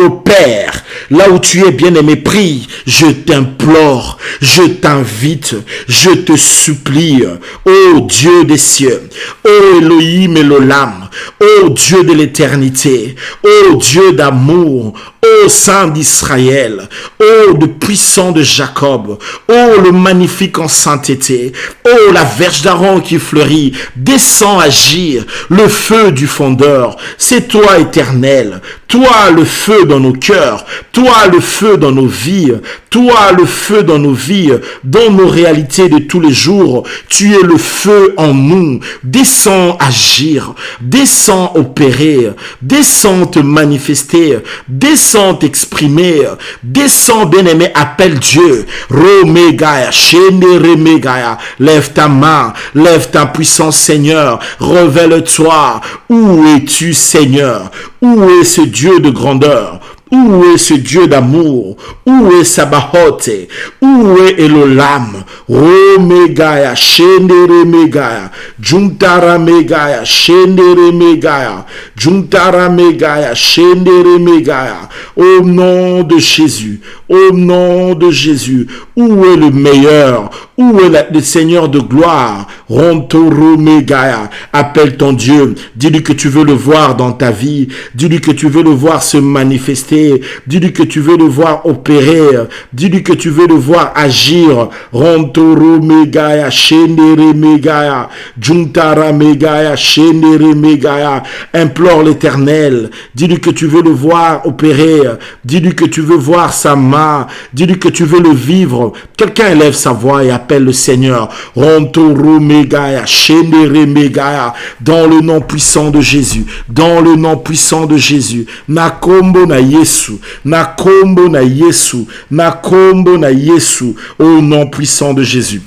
opère. Là où tu es, bien-aimé, prie. Je t'implore, je t'invite, je te supplie, ô Dieu des cieux, ô Elohim Elolam, ô Dieu de l'éternité, ô Dieu d'amour, ô Saint d'Israël, ô le puissant de Jacob, ô le magnifique en sainteté, ô la verge d'Aaron qui fleurit, descends agir, le feu du fondeur, c'est toi Éternel, toi le feu dans nos cœurs, toi le feu dans nos vies, toi le feu dans nos vies, dans nos réalités de tous les jours, tu es le feu en nous, descends agir, descends opérer, descends te manifester, descends t'exprimer, descends bien-aimé, appelle Dieu, Romegaya, Shendere Megaya, lève ta main, lève ta puissance Seigneur, révèle-toi, où es-tu Seigneur, où est ce Dieu de grandeur? Où est ce Dieu d'amour? Où est Sabaoth? Où est Elolam? Romegaya, Shendere Megaya, Juntara Megaya, Shendere Megaya, Juntara Megaya, Shendere Megaya. Au nom de Jésus, au nom de Jésus, où est le meilleur? Où est le Seigneur de gloire? Rontoro Megaya, appelle ton Dieu, dis-lui que tu veux le voir dans ta vie, dis-lui que tu veux le voir se manifester, dis-lui que tu veux le voir opérer, dis-lui que tu veux le voir agir. Rontoro Megaya, Shendere Megaya, Juntara Megaya, Shendere Megaya, implore l'Éternel, dis-lui que tu veux le voir opérer, dis-lui que tu veux voir sa main, dis-lui que tu veux le vivre. Quelqu'un élève sa voix et appelle appelle le Seigneur. Rontoro Megaya, Shendere Megaya, dans le nom puissant de Jésus, dans le nom puissant de Jésus. Nakombo na Yesu, Nakombo na Yesu, Nakombo na Yesu, au nom puissant de Jésus.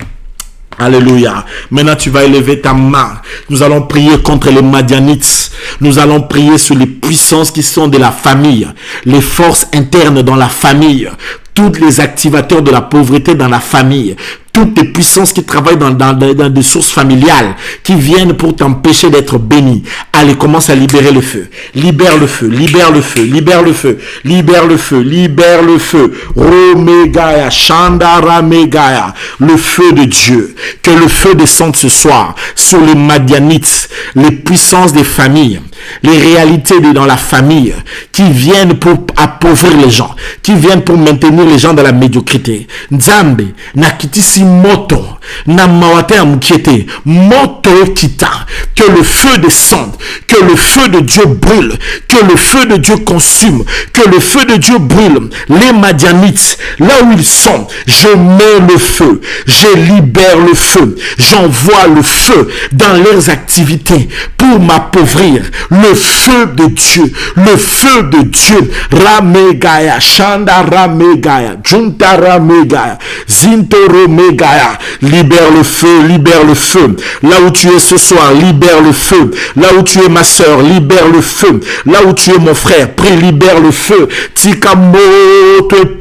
Alléluia. Maintenant, tu vas élever ta main. Nous allons prier contre les Madianites. Nous allons prier sur les puissances qui sont de la famille, les forces internes dans la famille, tous les activateurs de la pauvreté dans la famille, toutes les puissances qui travaillent dans des sources familiales, qui viennent pour t'empêcher d'être béni. Allez, commence à libérer le feu. Libère le feu, libère le feu, libère le feu, libère le feu, libère le feu. Romegaya, Shandara Megaya, le feu de Dieu. Que le feu descende ce soir sur les Madianites, les puissances des familles, les réalités dans la famille, qui viennent pour appauvrir les gens, qui viennent pour maintenir les gens dans la médiocrité. Nzambe, nakitisi moto, na mawate amkiete, moto kita, que le feu descende, que le feu de Dieu brûle, que le feu de Dieu consume, que le feu de Dieu brûle. Les Madianites, là où ils sont, je mets le feu, je libère le feu, j'envoie le feu dans leurs activités pour m'appauvrir. Le feu de Dieu, le feu de Dieu. Ramegaya, Shanda Ramegaya, Junta Ramegaya, Zintoro Megaya. Libère le feu, libère le feu. Là où tu es ce soir, libère le feu. Là où tu es ma soeur, libère le feu. Là où tu es mon frère, prie, libère le feu. Tikamote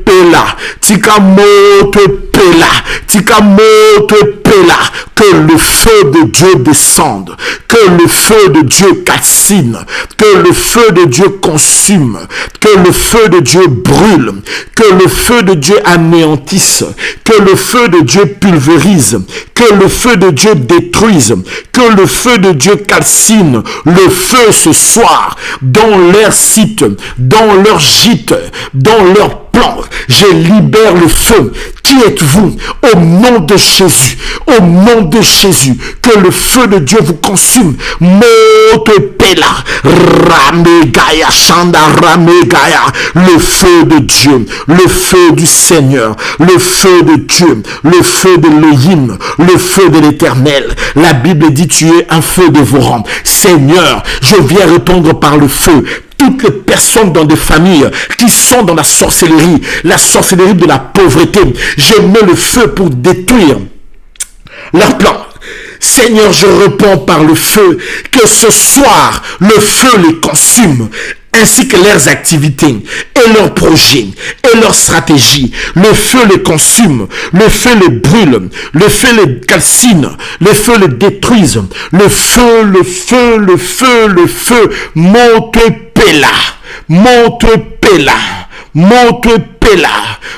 pela, Tikamote pela, Tikamote pela. Que le feu de Dieu descende, que le feu de Dieu calcine, que le feu de Dieu consume, que le feu de Dieu brûle, que le feu de Dieu anéantisse, que le feu de Dieu pulvérise, que le feu de Dieu détruise, que le feu de Dieu calcine. Le feu ce soir dans leur site, dans leur gîte, dans leur plan. Je libère le feu. Qui êtes-vous? Au nom de Jésus, au nom de Jésus, que le feu de Dieu vous consume. Mote pela, Ramegaya, Shanda Ramegaya, le feu de Dieu, le feu du Seigneur, le feu de Dieu, le feu de l'Élohim, le feu de l'Éternel. La Bible dit: tu es un feu dévorant. Seigneur, je viens répondre par le feu. Toutes les personnes dans des familles qui sont dans la sorcellerie de la pauvreté, je mets le feu pour détruire leur plan. Seigneur, je réponds par le feu, que ce soir, le feu les consume, ainsi que leurs activités et leurs projets et leurs stratégies. Le feu les consume, le feu les brûle, le feu les calcine, le feu les détruise. Le feu, le feu, le feu, le feu, monte pela, monte pela, monte pela,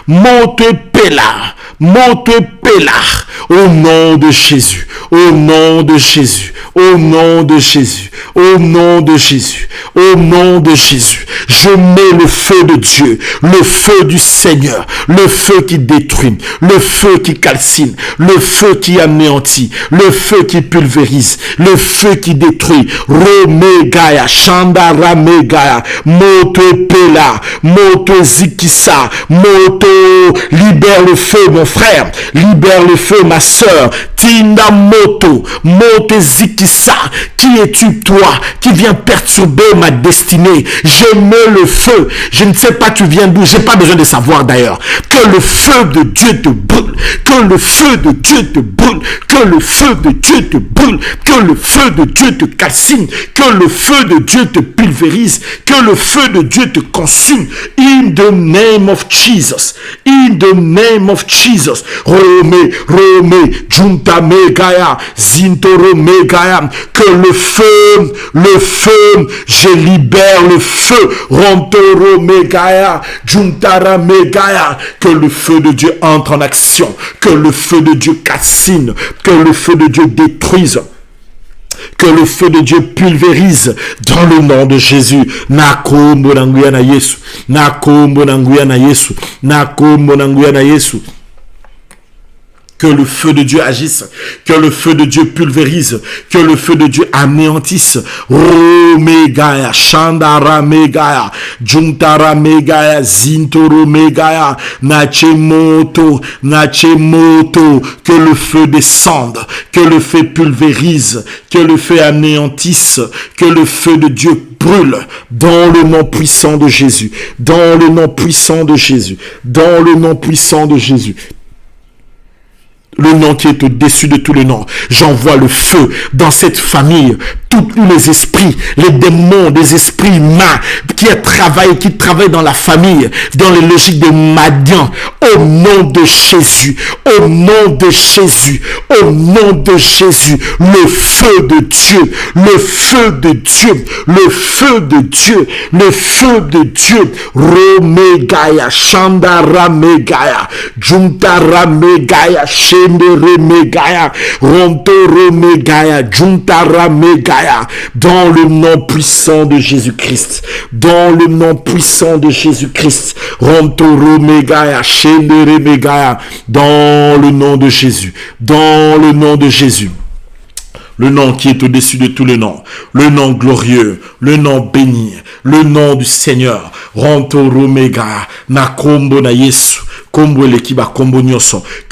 monte pela, monte pela. Au nom de Jésus, au nom de Jésus, au nom de Jésus, au nom de Jésus, au nom de Jésus, je mets le feu de Dieu, le feu du Seigneur, le feu qui détruit, le feu qui calcine, le feu qui anéantit, le feu qui pulvérise, le feu qui détruit. Romegaya, Shandara Megaya, Moto Pela, Moto Zikisa, Moto, libère le feu mon frère, libère le feu ma soeur. Tinda Moto, Moto Zikisa, qui es-tu toi qui viens perturber ma destinée? Je mets le feu, je ne sais pas tu viens d'où, j'ai pas besoin de savoir d'ailleurs. Que le feu de Dieu te brûle, que le feu de Dieu te brûle, que le feu de Dieu te brûle, que le feu de Dieu te calcine, que le feu de Dieu te pulvérise, que le feu de Dieu te consume. In the name of Jesus, in the name of Jesus. Rome, Rome, Junta Megaya, Zintoro Megaya, que le feu, je libère le feu. Rontoro Megaya, Juntara Megaya, que le feu de Dieu entre en action, que le feu de Dieu calcine, que le feu de Dieu détruise, que le feu de Dieu pulvérise dans le nom de Jésus. Nakombo nanguya na Yesu, nakombo nanguya na Yesu, nakombo nanguya na Yesu. Que le feu de Dieu agisse, que le feu de Dieu pulvérise, que le feu de Dieu anéantisse. Romegaya, Shandara Megaya, Juntara Megaya, Zintoro Megaya, Nachemoto, que le feu descende, que le feu pulvérise, que le feu anéantisse, que le feu de Dieu brûle dans le nom puissant de Jésus, dans le nom puissant de Jésus, dans le nom puissant de Jésus. Le nom qui est au-dessus de tous les noms. J'envoie le feu dans cette famille. Tous les esprits, les démons, des esprits humains qui travaillent dans la famille, dans les logiques de Madian. Au nom de Jésus, au nom de Jésus, au nom de Jésus, le feu de Dieu, le feu de Dieu, le feu de Dieu, le feu de Dieu. Romegaya, Shandara Megaya, Juntara Megaya, Shendere Megaya, Rontoro Megaya, Juntara Megaya. Dans le nom puissant de Jésus-Christ, dans le nom puissant de Jésus-Christ, Rontoro Megaya, Shendere Megaya, dans le nom de Jésus, dans le nom de Jésus. Le nom qui est au-dessus de tous les noms, le nom glorieux, le nom béni, le nom du Seigneur. Rontoro Megaya, Nakombo na Yesu. Que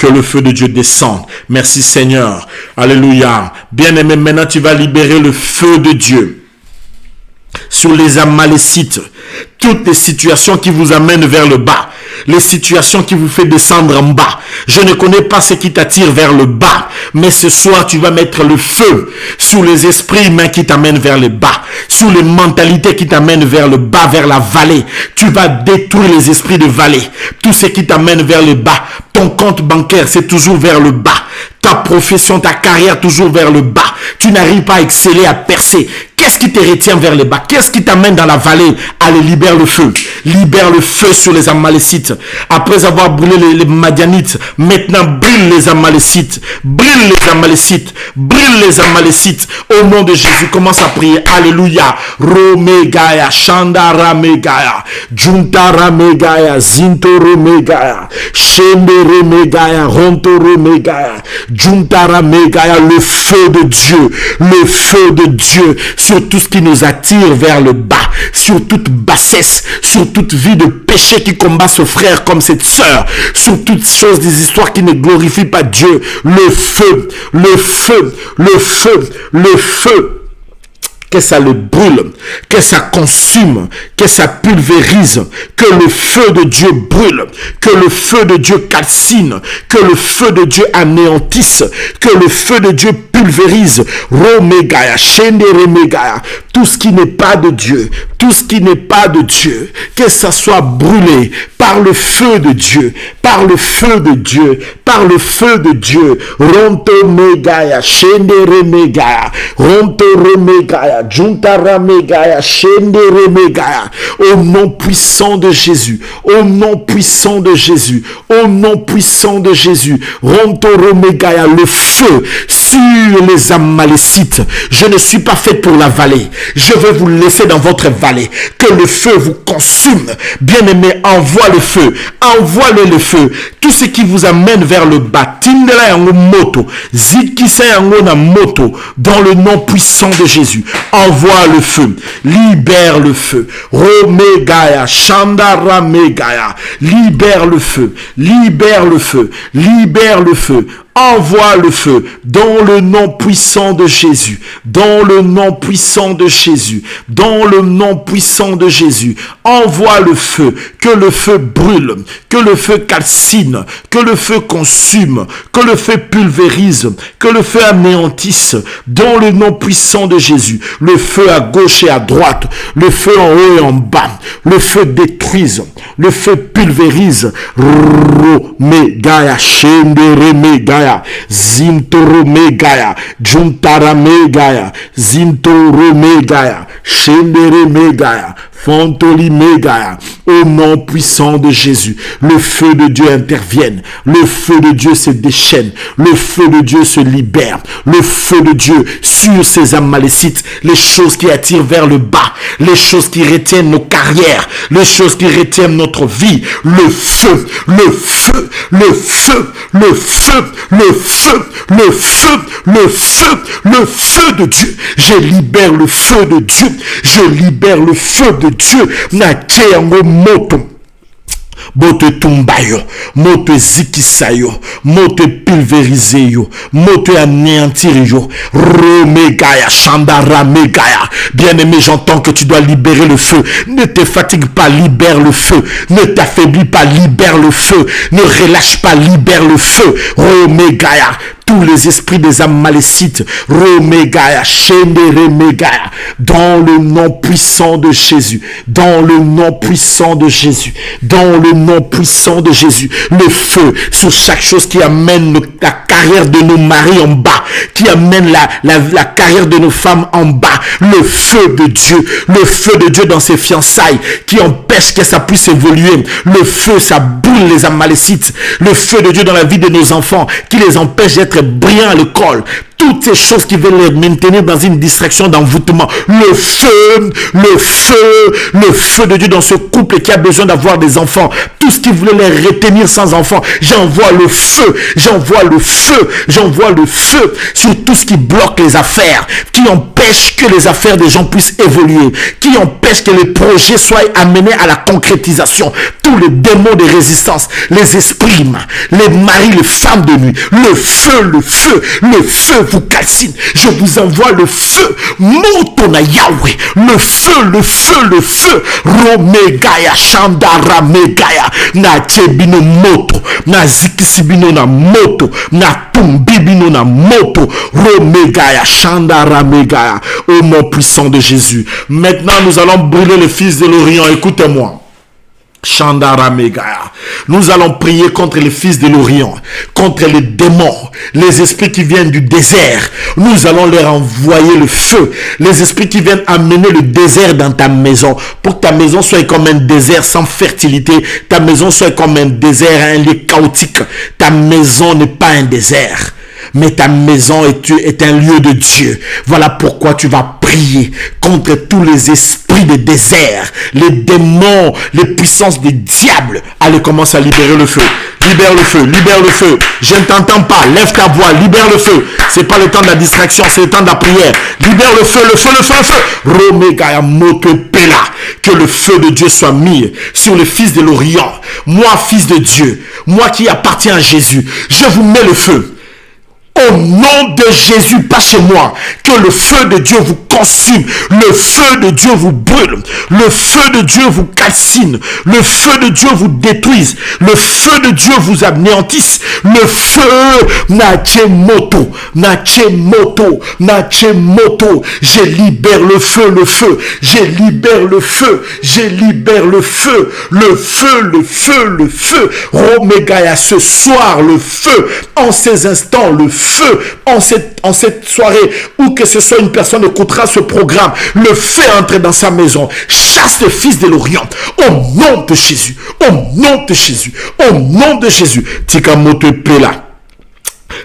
le feu de Dieu descende. Merci Seigneur. Alléluia. Bien-aimé, maintenant tu vas libérer le feu de Dieu sur les Amalécites. Toutes les situations qui vous amènent vers le bas. Les situations qui vous font descendre en bas. Je ne connais pas ce qui t'attire vers le bas. Mais ce soir, tu vas mettre le feu sur les esprits humains qui t'amènent vers le bas. Sur les mentalités qui t'amènent vers le bas, vers la vallée. Tu vas détruire les esprits de vallée. Tout ce qui t'amène vers le bas. Ton compte bancaire, c'est toujours vers le bas. Ta profession, ta carrière, toujours vers le bas. Tu n'arrives pas à exceller, à percer. Qu'est-ce qui te retient vers le bas? Qu'est-ce qui t'amène dans la vallée? Allez, libère le feu. Libère le feu sur les Amalécites. Après avoir brûlé les Madianites, maintenant brûle les Amalécites. Brûle les Amalécites. Brûle les Amalécites. Au nom de Jésus, commence à prier. Alléluia. Romegaya, Shandara Megaya, Juntara Megaya, Zintoro Megaya, Shendere Megaya, Rontoro Megaya, Juntara Megaya, le feu de Dieu sur tout ce qui nous attire vers le bas, sur toute bassesse, sur toute vie de péché qui combat ce frère comme cette sœur, sur toutes choses, des histoires qui ne glorifient pas Dieu. Le feu, le feu, le feu, le feu. Que ça le brûle, que ça consume, que ça pulvérise, que le feu de Dieu brûle, que le feu de Dieu calcine, que le feu de Dieu anéantisse, que le feu de Dieu pulvérise. Romegaya, Shendere Megaya, tout ce qui n'est pas de Dieu, tout ce qui n'est pas de Dieu, que ça soit brûlé par le feu de Dieu, par le feu de Dieu, par le feu de Dieu. Ronto Megaya, Shendere Megaya, Ronto Megaya, Juntara Megaya, Shendere Megaya. Au nom puissant de Jésus, au nom puissant de Jésus, au nom puissant de Jésus. Ronto Megaya, le feu sur les Amalécites. Je ne suis pas fait pour la vallée. Je vais vous laisser dans votre vallée. Que le feu vous consume. Bien-aimé, envoie le feu. Envoie-le le feu. Tout ce qui vous amène vers le bas. Tindela yango moto. Zikisa yango na moto. Dans le nom puissant de Jésus. Envoie le feu. Libère le feu. Romegaya. Shandara Megaya. Libère le feu. Libère le feu. Libère le feu. Envoie le feu dans le nom puissant de Jésus, dans le nom puissant de Jésus, dans le nom puissant de Jésus. Envoie le feu, que le feu brûle, que le feu calcine, que le feu consume, que le feu pulvérise, que le feu anéantisse, dans le nom puissant de Jésus. Le feu à gauche et à droite, le feu en haut et en bas, le feu détruise, le feu pulvérise. Megaya, Shendere Megaya, Zintoro Megaya, Juntara Megaya, Zintoro Megaya, Shendere Megaya. Fantolimegaya. Au nom puissant de Jésus, le feu de Dieu intervienne. Le feu de Dieu se déchaîne. Le feu de Dieu se libère. Le feu de Dieu sur ces Amalécites. Les choses qui attirent vers le bas. Les choses qui retiennent nos carrières. Les choses qui retiennent notre vie. Le feu, le feu, le feu, le feu, le feu, le feu, le feu, le feu de Dieu. Je libère le feu de Dieu. Je libère le feu de Dieu. Moto moto tumbayo, moto zikisayo, moto pulvériseyo, moto anéantirio, romegaya, chandara megaya. Bien-aimé, j'entends que tu dois libérer le feu. Ne te fatigue pas, libère le feu. Ne t'affaiblis pas, libère le feu. Ne relâche pas, libère le feu. Romegaya. Tous les esprits des Amalécites, Romegaya, Shendere Megaya, dans le nom puissant de Jésus, dans le nom puissant de Jésus, dans le nom puissant de Jésus, le feu sur chaque chose qui amène la carrière de nos maris en bas, qui amène la carrière de nos femmes en bas, le feu de Dieu dans ses fiançailles, qui empêche que ça puisse évoluer, le feu, ça boule les Amalécites, le feu de Dieu dans la vie de nos enfants, qui les empêche d'être brillants à l'école, toutes ces choses qui veulent les maintenir dans une distraction d'envoûtement, le feu de Dieu dans ce couple qui a besoin d'avoir des enfants, tout ce qui voulait les retenir sans enfants, j'envoie le feu sur tout ce qui bloque les affaires, qui empêche que les affaires des gens puissent évoluer, qui empêche que les projets soient amenés à la concrétisation, tous les démons de résistance, les esprits, les maris, les femmes de nuit, le feu vous calcine, je vous envoie le feu, Motona Yahweh, le feu, Romegaya, Chandara Megaya, na Tchebino Moto, na Zikisibino na Moto, na Tumbibino na Moto, Romegaya, Chandara Megaya, au nom puissant de Jésus. Maintenant, nous allons brûler le fils de l'Orient, écoutez-moi. Chandara Megaya. Nous allons prier contre les fils de l'Orient, contre les démons, les esprits qui viennent du désert. Nous allons leur envoyer le feu. Les esprits qui viennent amener le désert dans ta maison, pour que ta maison soit comme un désert sans fertilité, ta maison soit comme un désert, un lieu chaotique. Ta maison n'est pas un désert, mais ta maison est un lieu de Dieu. Voilà pourquoi tu vas prier contre tous les esprits de désert, les démons, les puissances des diables. Allez, commence à libérer le feu. Libère le feu, libère le feu. Je ne t'entends pas, lève ta voix, libère le feu. C'est pas le temps de la distraction, c'est le temps de la prière. Libère le feu, le feu, le feu, le feu. Romegaya Motopela. Que le feu de Dieu soit mis sur les fils de l'Orient. Moi, fils de Dieu, moi qui appartiens à Jésus, je vous mets le feu. Au nom de Jésus, pas chez moi, que le feu de Dieu vous consume, le feu de Dieu vous brûle, le feu de Dieu vous calcine, le feu de Dieu vous détruise, le feu de Dieu vous anéantisse, le feu, Nachemoto, Nachemoto, Nachemoto, je libère le feu, je libère le feu, je libère le feu, le feu, Romegaya, ce soir, le feu, en ces instants, le feu, en cette soirée, où que ce soit une personne écoutera ce programme, le feu entre dans sa maison, chasse le fils de l'Orient, au nom de Jésus, au nom de Jésus, au nom de Jésus. Tikamoto Pela,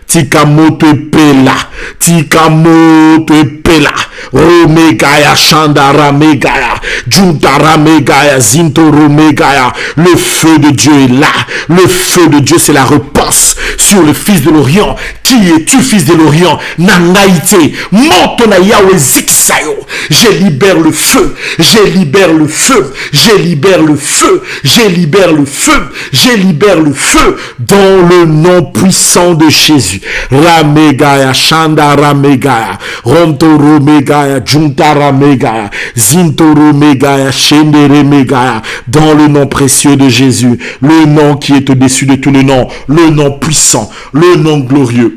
Tikamoto Pela, Tikamoto Pela, Romegaya, Chandara Megaya, Juntara Megaya, Zintoro Megaya. Le feu de Dieu est là. Le feu de Dieu, c'est la réponse sur le fils de l'Orient. Qui es-tu, fils de l'Orient? Nangaïté, Montona Yahweh Ziksayo. Je libère le feu, je libère le feu, je libère le feu, je libère le feu, je libère le feu, dans le nom puissant de Jésus. Ramegaya, Chandara Megaya, Rontoro Megaya, Juntara Megaya, Zintoro Megaya, Shendere Megaya, dans le nom précieux de Jésus, le nom qui est au-dessus de tous les noms, le nom puissant, le nom glorieux,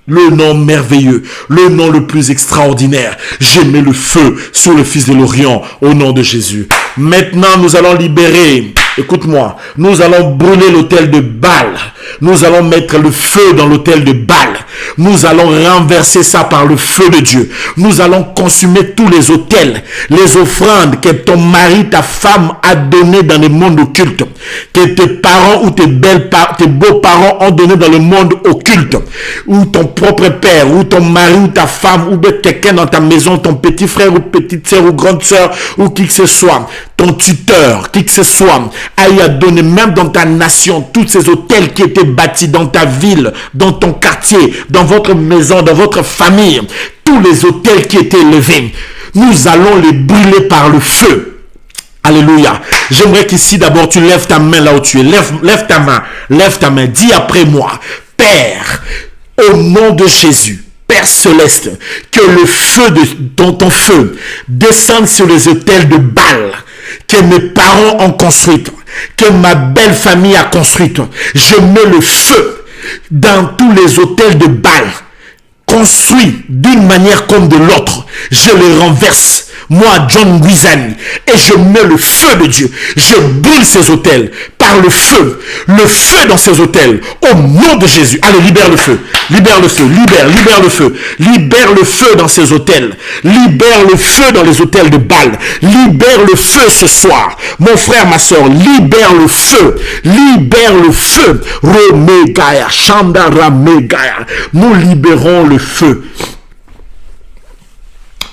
le nom merveilleux, le nom le plus extraordinaire. Je mets le feu sur le fils de l'Orient au nom de Jésus. Maintenant, nous allons libérer, écoute-moi, nous allons brûler l'autel de Baal. Nous allons mettre le feu dans l'autel de Baal. Nous allons renverser ça par le feu de Dieu. Nous allons consumer tous les autels, les offrandes que ton mari, ta femme a donné dans le monde occulte, que tes parents ou tes beaux-parents ont donné dans le monde occulte, ou ton propre père, ou ton mari, ou ta femme, ou quelqu'un dans ta maison, ton petit frère ou petite sœur ou grande sœur, ou qui que ce soit, ton tuteur, qui que ce soit, a eu à donner, même dans ta nation, tous ces hôtels qui étaient bâtis dans ta ville, dans ton quartier, dans votre maison, dans votre famille, tous les hôtels qui étaient élevés, nous allons les brûler par le feu. Alléluia. J'aimerais qu'ici d'abord tu lèves ta main là où tu es. Lève ta main. Dis après moi, Père, au nom de Jésus, Père céleste, que le feu de ton feu descende sur les autels de Baal que mes parents ont construit, que ma belle famille a construit. Je mets le feu dans tous les autels de Baal construits d'une manière comme de l'autre. Je les renverse. Moi, John Guizani, et je mets le feu de Dieu. Je brûle ces autels par le feu dans ces autels, au nom de Jésus. Allez, libère le feu, libère le feu, libère le feu, libère le feu dans ces autels, libère le feu dans les autels de Baal, libère le feu ce soir. Mon frère, ma soeur, libère le feu, Romegaya, Chandara Megaya, nous libérons le feu.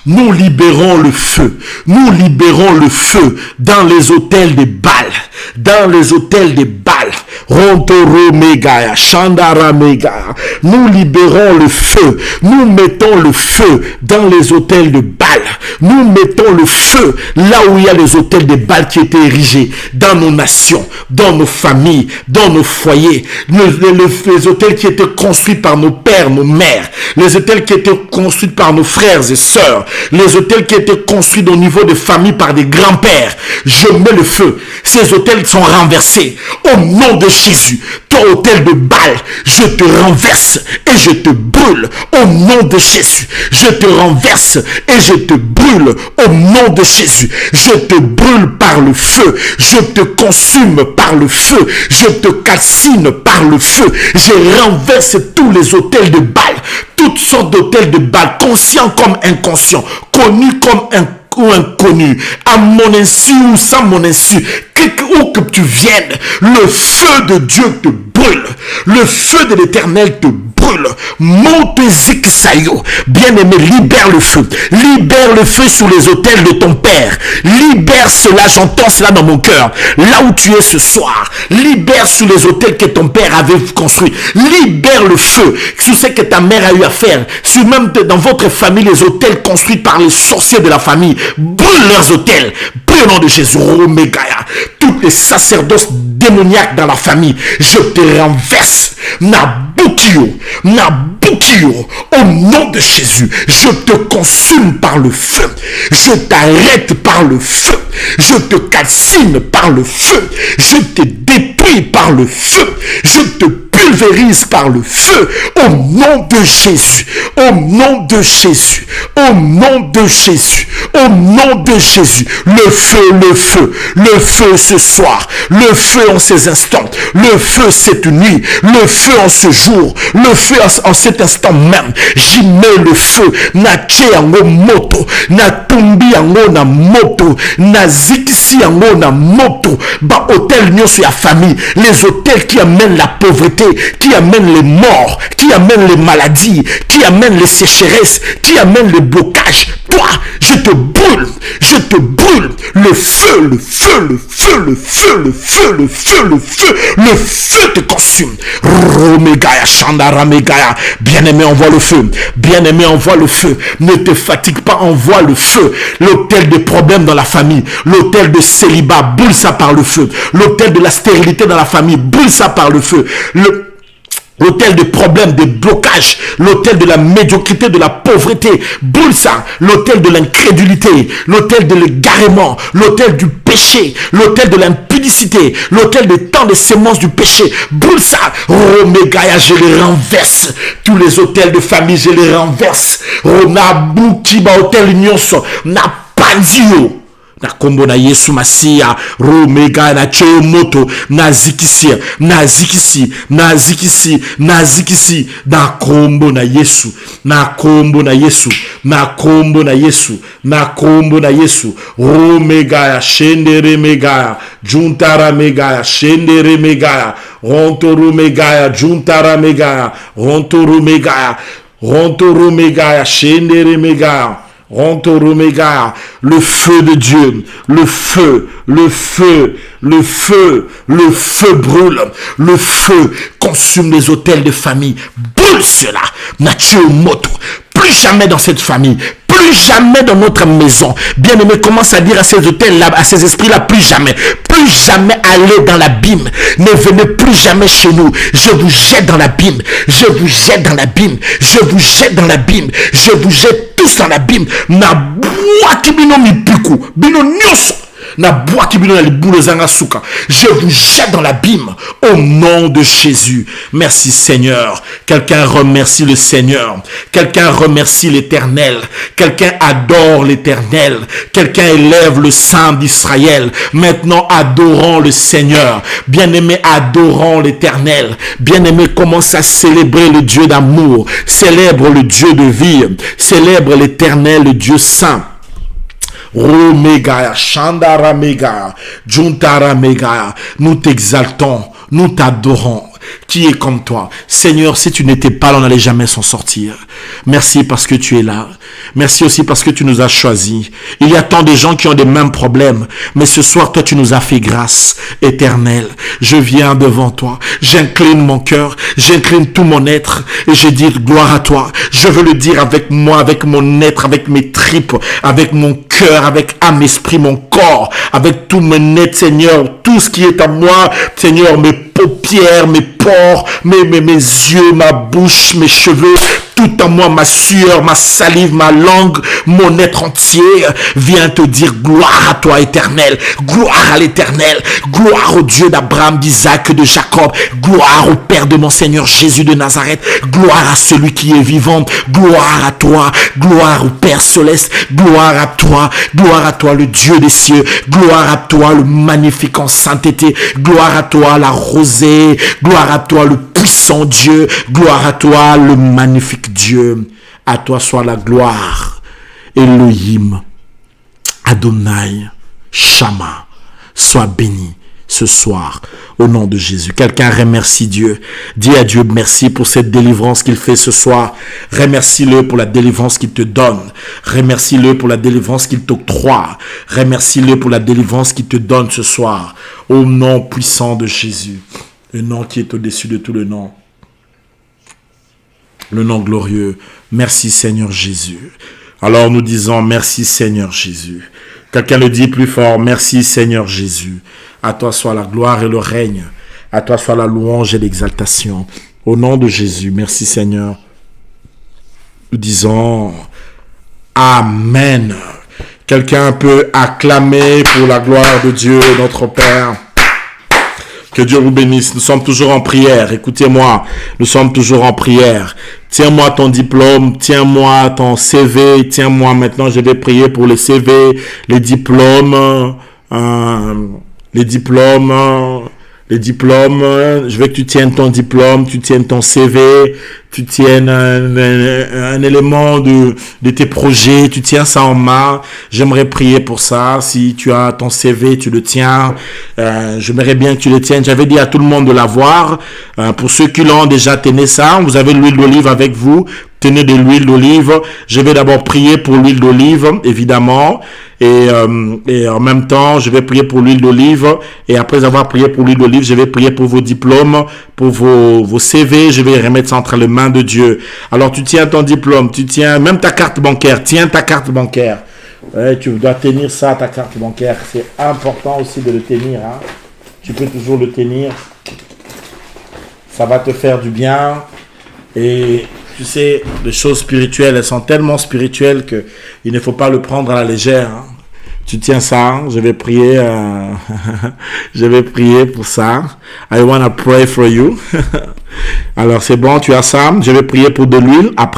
Nous libérons le feu. Nous libérons le feu dans les autels de Baal. Dans les autels de Baal. Rontoro Megaya, Chandara Megaya. Nous libérons le feu. Nous mettons le feu dans les autels de Baal. Nous mettons le feu là où il y a les autels de Baal qui étaient érigés. Dans nos nations, dans nos familles, dans nos foyers. Les autels qui étaient construits par nos pères, nos mères. Les autels qui étaient construits par nos frères et sœurs. Les autels qui étaient construits au niveau de famille par des grands-pères. Je mets le feu. Ces autels sont renversés. Au nom de Jésus, ton autel de Baal, je te renverse et je te brûle. Au nom de Jésus, je te renverse et je te brûle. Au nom de Jésus, je te brûle par le feu. Je te consume par le feu. Je te calcine par le feu. Je renverse tous les autels de Baal. Toutes sortes d'autels de Baal, conscients comme inconscients, connus comme ou inconnu, à mon insu ou sans mon insu, où que tu viennes, le feu de Dieu te brûle, le feu de l'Éternel te brûle. Monte Ziksayo, bien-aimé, libère le feu sur les autels de ton père, libère cela, j'entends cela dans mon cœur, là où tu es ce soir, libère sur les autels que ton père avait construits, libère le feu sur ce que ta mère a eu à faire, sur même dans votre famille, les autels construits par les sorciers de la famille, brûle leurs autels, brûle au nom de Jésus, Romegaya, toutes les sacerdoces démoniaques dans la famille, je te renverse, Nabukio, au nom de Jésus, je te consume par le feu, je t'arrête par le feu, je te calcine par le feu, je te détruis par le feu, je te pulvérise par le feu, au nom de Jésus, au nom de Jésus, au nom de Jésus, au nom de Jésus, le feu ce soir, le feu en ces instants, le feu cette nuit, le feu en ce jour, le feu en cet instant même, j'y mets le feu, na tche yango moto, na tumbi yango na moto, na zikisi yango na moto, ba hôtel nyonso ya famille, les hôtels qui amènent la pauvreté, qui amènent les morts, qui amènent les maladies, qui amènent les sécheresses, qui amènent les blocages. Toi, je te brûle, le feu te consume. Romegaya, Chandara Megaya, bien-aimé, envoie le feu, bien-aimé, envoie le feu, ne te fatigue pas, envoie le feu, l'autel des problèmes dans la famille, l'autel de célibat, brûle ça par le feu, l'autel de la stérilité dans la famille, brûle ça par le feu, l'autel de problèmes, de blocages, l'autel de la médiocrité, de la pauvreté, brûle ça, l'autel de l'incrédulité, l'autel de l'égarement, l'autel du péché, l'autel de l'impudicité, l'autel de tant de semences du péché, brûle ça, Romegaya, je les renverse, tous les autels de famille, je les renverse, Ronabukiba, hôtel Nyonso, na Panzio, na kombo na Yesu Masia, Romega na cheo moto, na zikisi, na kombo na Yesu, na kombo na Yesu, na kombo na Yesu, na kombo na Yesu, Romega ya shendere mega, juntara mega, shendere mega, rontoro mega, juntara mega, rontoro mega, shendere mega. Romega, le feu de Dieu, le feu brûle, le feu consume les autels de famille, brûle cela, nature moto, plus jamais dans cette famille, plus jamais dans notre maison. Bien-aimé, commence à dire à ces hôtels-là, à ces esprits-là, plus jamais aller dans l'abîme. Ne venez plus jamais chez nous. Je vous jette dans l'abîme. Je vous jette dans l'abîme. Je vous jette dans l'abîme. Je vous jette tous dans l'abîme. Na boaki bino mipiku. Bino nyoso. Na boaki bino na liboule zanga suka. Je vous jette dans l'abîme. Au nom de Jésus. Merci Seigneur. Quelqu'un remercie le Seigneur. Quelqu'un remercie l'Éternel. Quelqu'un adore l'Éternel. Quelqu'un élève le Saint d'Israël. Maintenant, adorons le Seigneur. Bien-aimé, adorons l'Éternel. Bien-aimé, commence à célébrer le Dieu d'amour. Célèbre le Dieu de vie. Célèbre l'Éternel, le Dieu saint. Romega, Chandara Mega, Juntara Mega, nous t'exaltons, nous t'adorons. Qui est comme toi? Seigneur, si tu n'étais pas là, on n'allait jamais s'en sortir. Merci parce que tu es là. Merci aussi parce que tu nous as choisis. Il y a tant de gens qui ont des mêmes problèmes. Mais ce soir, toi, tu nous as fait grâce éternelle. Je viens devant toi. J'incline mon cœur. J'incline tout mon être. Et je dis gloire à toi. Je veux le dire avec moi, avec mon être, avec mes tripes, avec mon cœur, avec âme, esprit, mon corps, avec tout mon être, Seigneur. Tout ce qui est à moi, Seigneur, mes paupières, mes pores, mes yeux, ma bouche, mes cheveux, tout en moi, ma sueur, ma salive, ma langue, mon être entier vient te dire gloire à toi éternel, gloire à l'éternel, gloire au Dieu d'Abraham, d'Isaac, de Jacob, gloire au Père de mon Seigneur Jésus de Nazareth, gloire à celui qui est vivant, gloire à toi au Père céleste, gloire à toi le Dieu des cieux, gloire à toi le magnifique en sainteté, gloire à toi la rosée, gloire à toi le puissant Dieu, gloire à toi le magnifique Dieu. À toi soit la gloire. Elohim, Adonai, Shama, sois béni ce soir au nom de Jésus. Quelqu'un remercie Dieu. Dis à Dieu merci pour cette délivrance qu'il fait ce soir. Remercie-le pour la délivrance qu'il te donne. Remercie-le pour la délivrance qu'il t'octroie. Remercie-le pour la délivrance qu'il te donne ce soir au nom puissant de Jésus. Le nom qui est au-dessus de tout le nom. Le nom glorieux. Merci Seigneur Jésus. Alors nous disons merci Seigneur Jésus. Quelqu'un le dit plus fort. Merci Seigneur Jésus. À toi soit la gloire et le règne. À toi soit la louange et l'exaltation. Au nom de Jésus. Merci Seigneur. Nous disons Amen. Quelqu'un peut acclamer pour la gloire de Dieu notre Père. Que Dieu vous bénisse. Nous sommes toujours en prière. Écoutez-moi. Nous sommes toujours en prière. Tiens-moi ton diplôme. Tiens-moi ton CV. Tiens-moi maintenant. Je vais prier pour les CV, les diplômes. Les diplômes. Je veux que tu tiennes ton diplôme. Tu tiennes ton CV. Tu tiennes un élément de tes projets, tu tiens ça en main. J'aimerais prier pour ça. Si tu as ton CV, tu le tiens. J'aimerais bien que tu le tiennes. J'avais dit à tout le monde de l'avoir. Pour ceux qui l'ont déjà, tenez ça. Vous avez l'huile d'olive avec vous. Tenez de l'huile d'olive. Je vais d'abord prier pour l'huile d'olive, évidemment. Et en même temps, je vais prier pour l'huile d'olive. Et après avoir prié pour l'huile d'olive, je vais prier pour vos diplômes, pour vos CV. Je vais remettre ça entre les mains de Dieu. Alors tu tiens ton diplôme, tu tiens même ta carte bancaire. Tiens ta carte bancaire. Ouais, tu dois tenir ça, ta carte bancaire. C'est important aussi de le tenir. Hein. Tu peux toujours le tenir. Ça va te faire du bien. Et tu sais, les choses spirituelles, elles sont tellement spirituelles que il ne faut pas le prendre à la légère. Hein. Tu tiens ça, je vais prier, je vais prier pour ça. I want to pray for you. Alors c'est bon, tu as ça. Je vais prier pour de l'huile. Après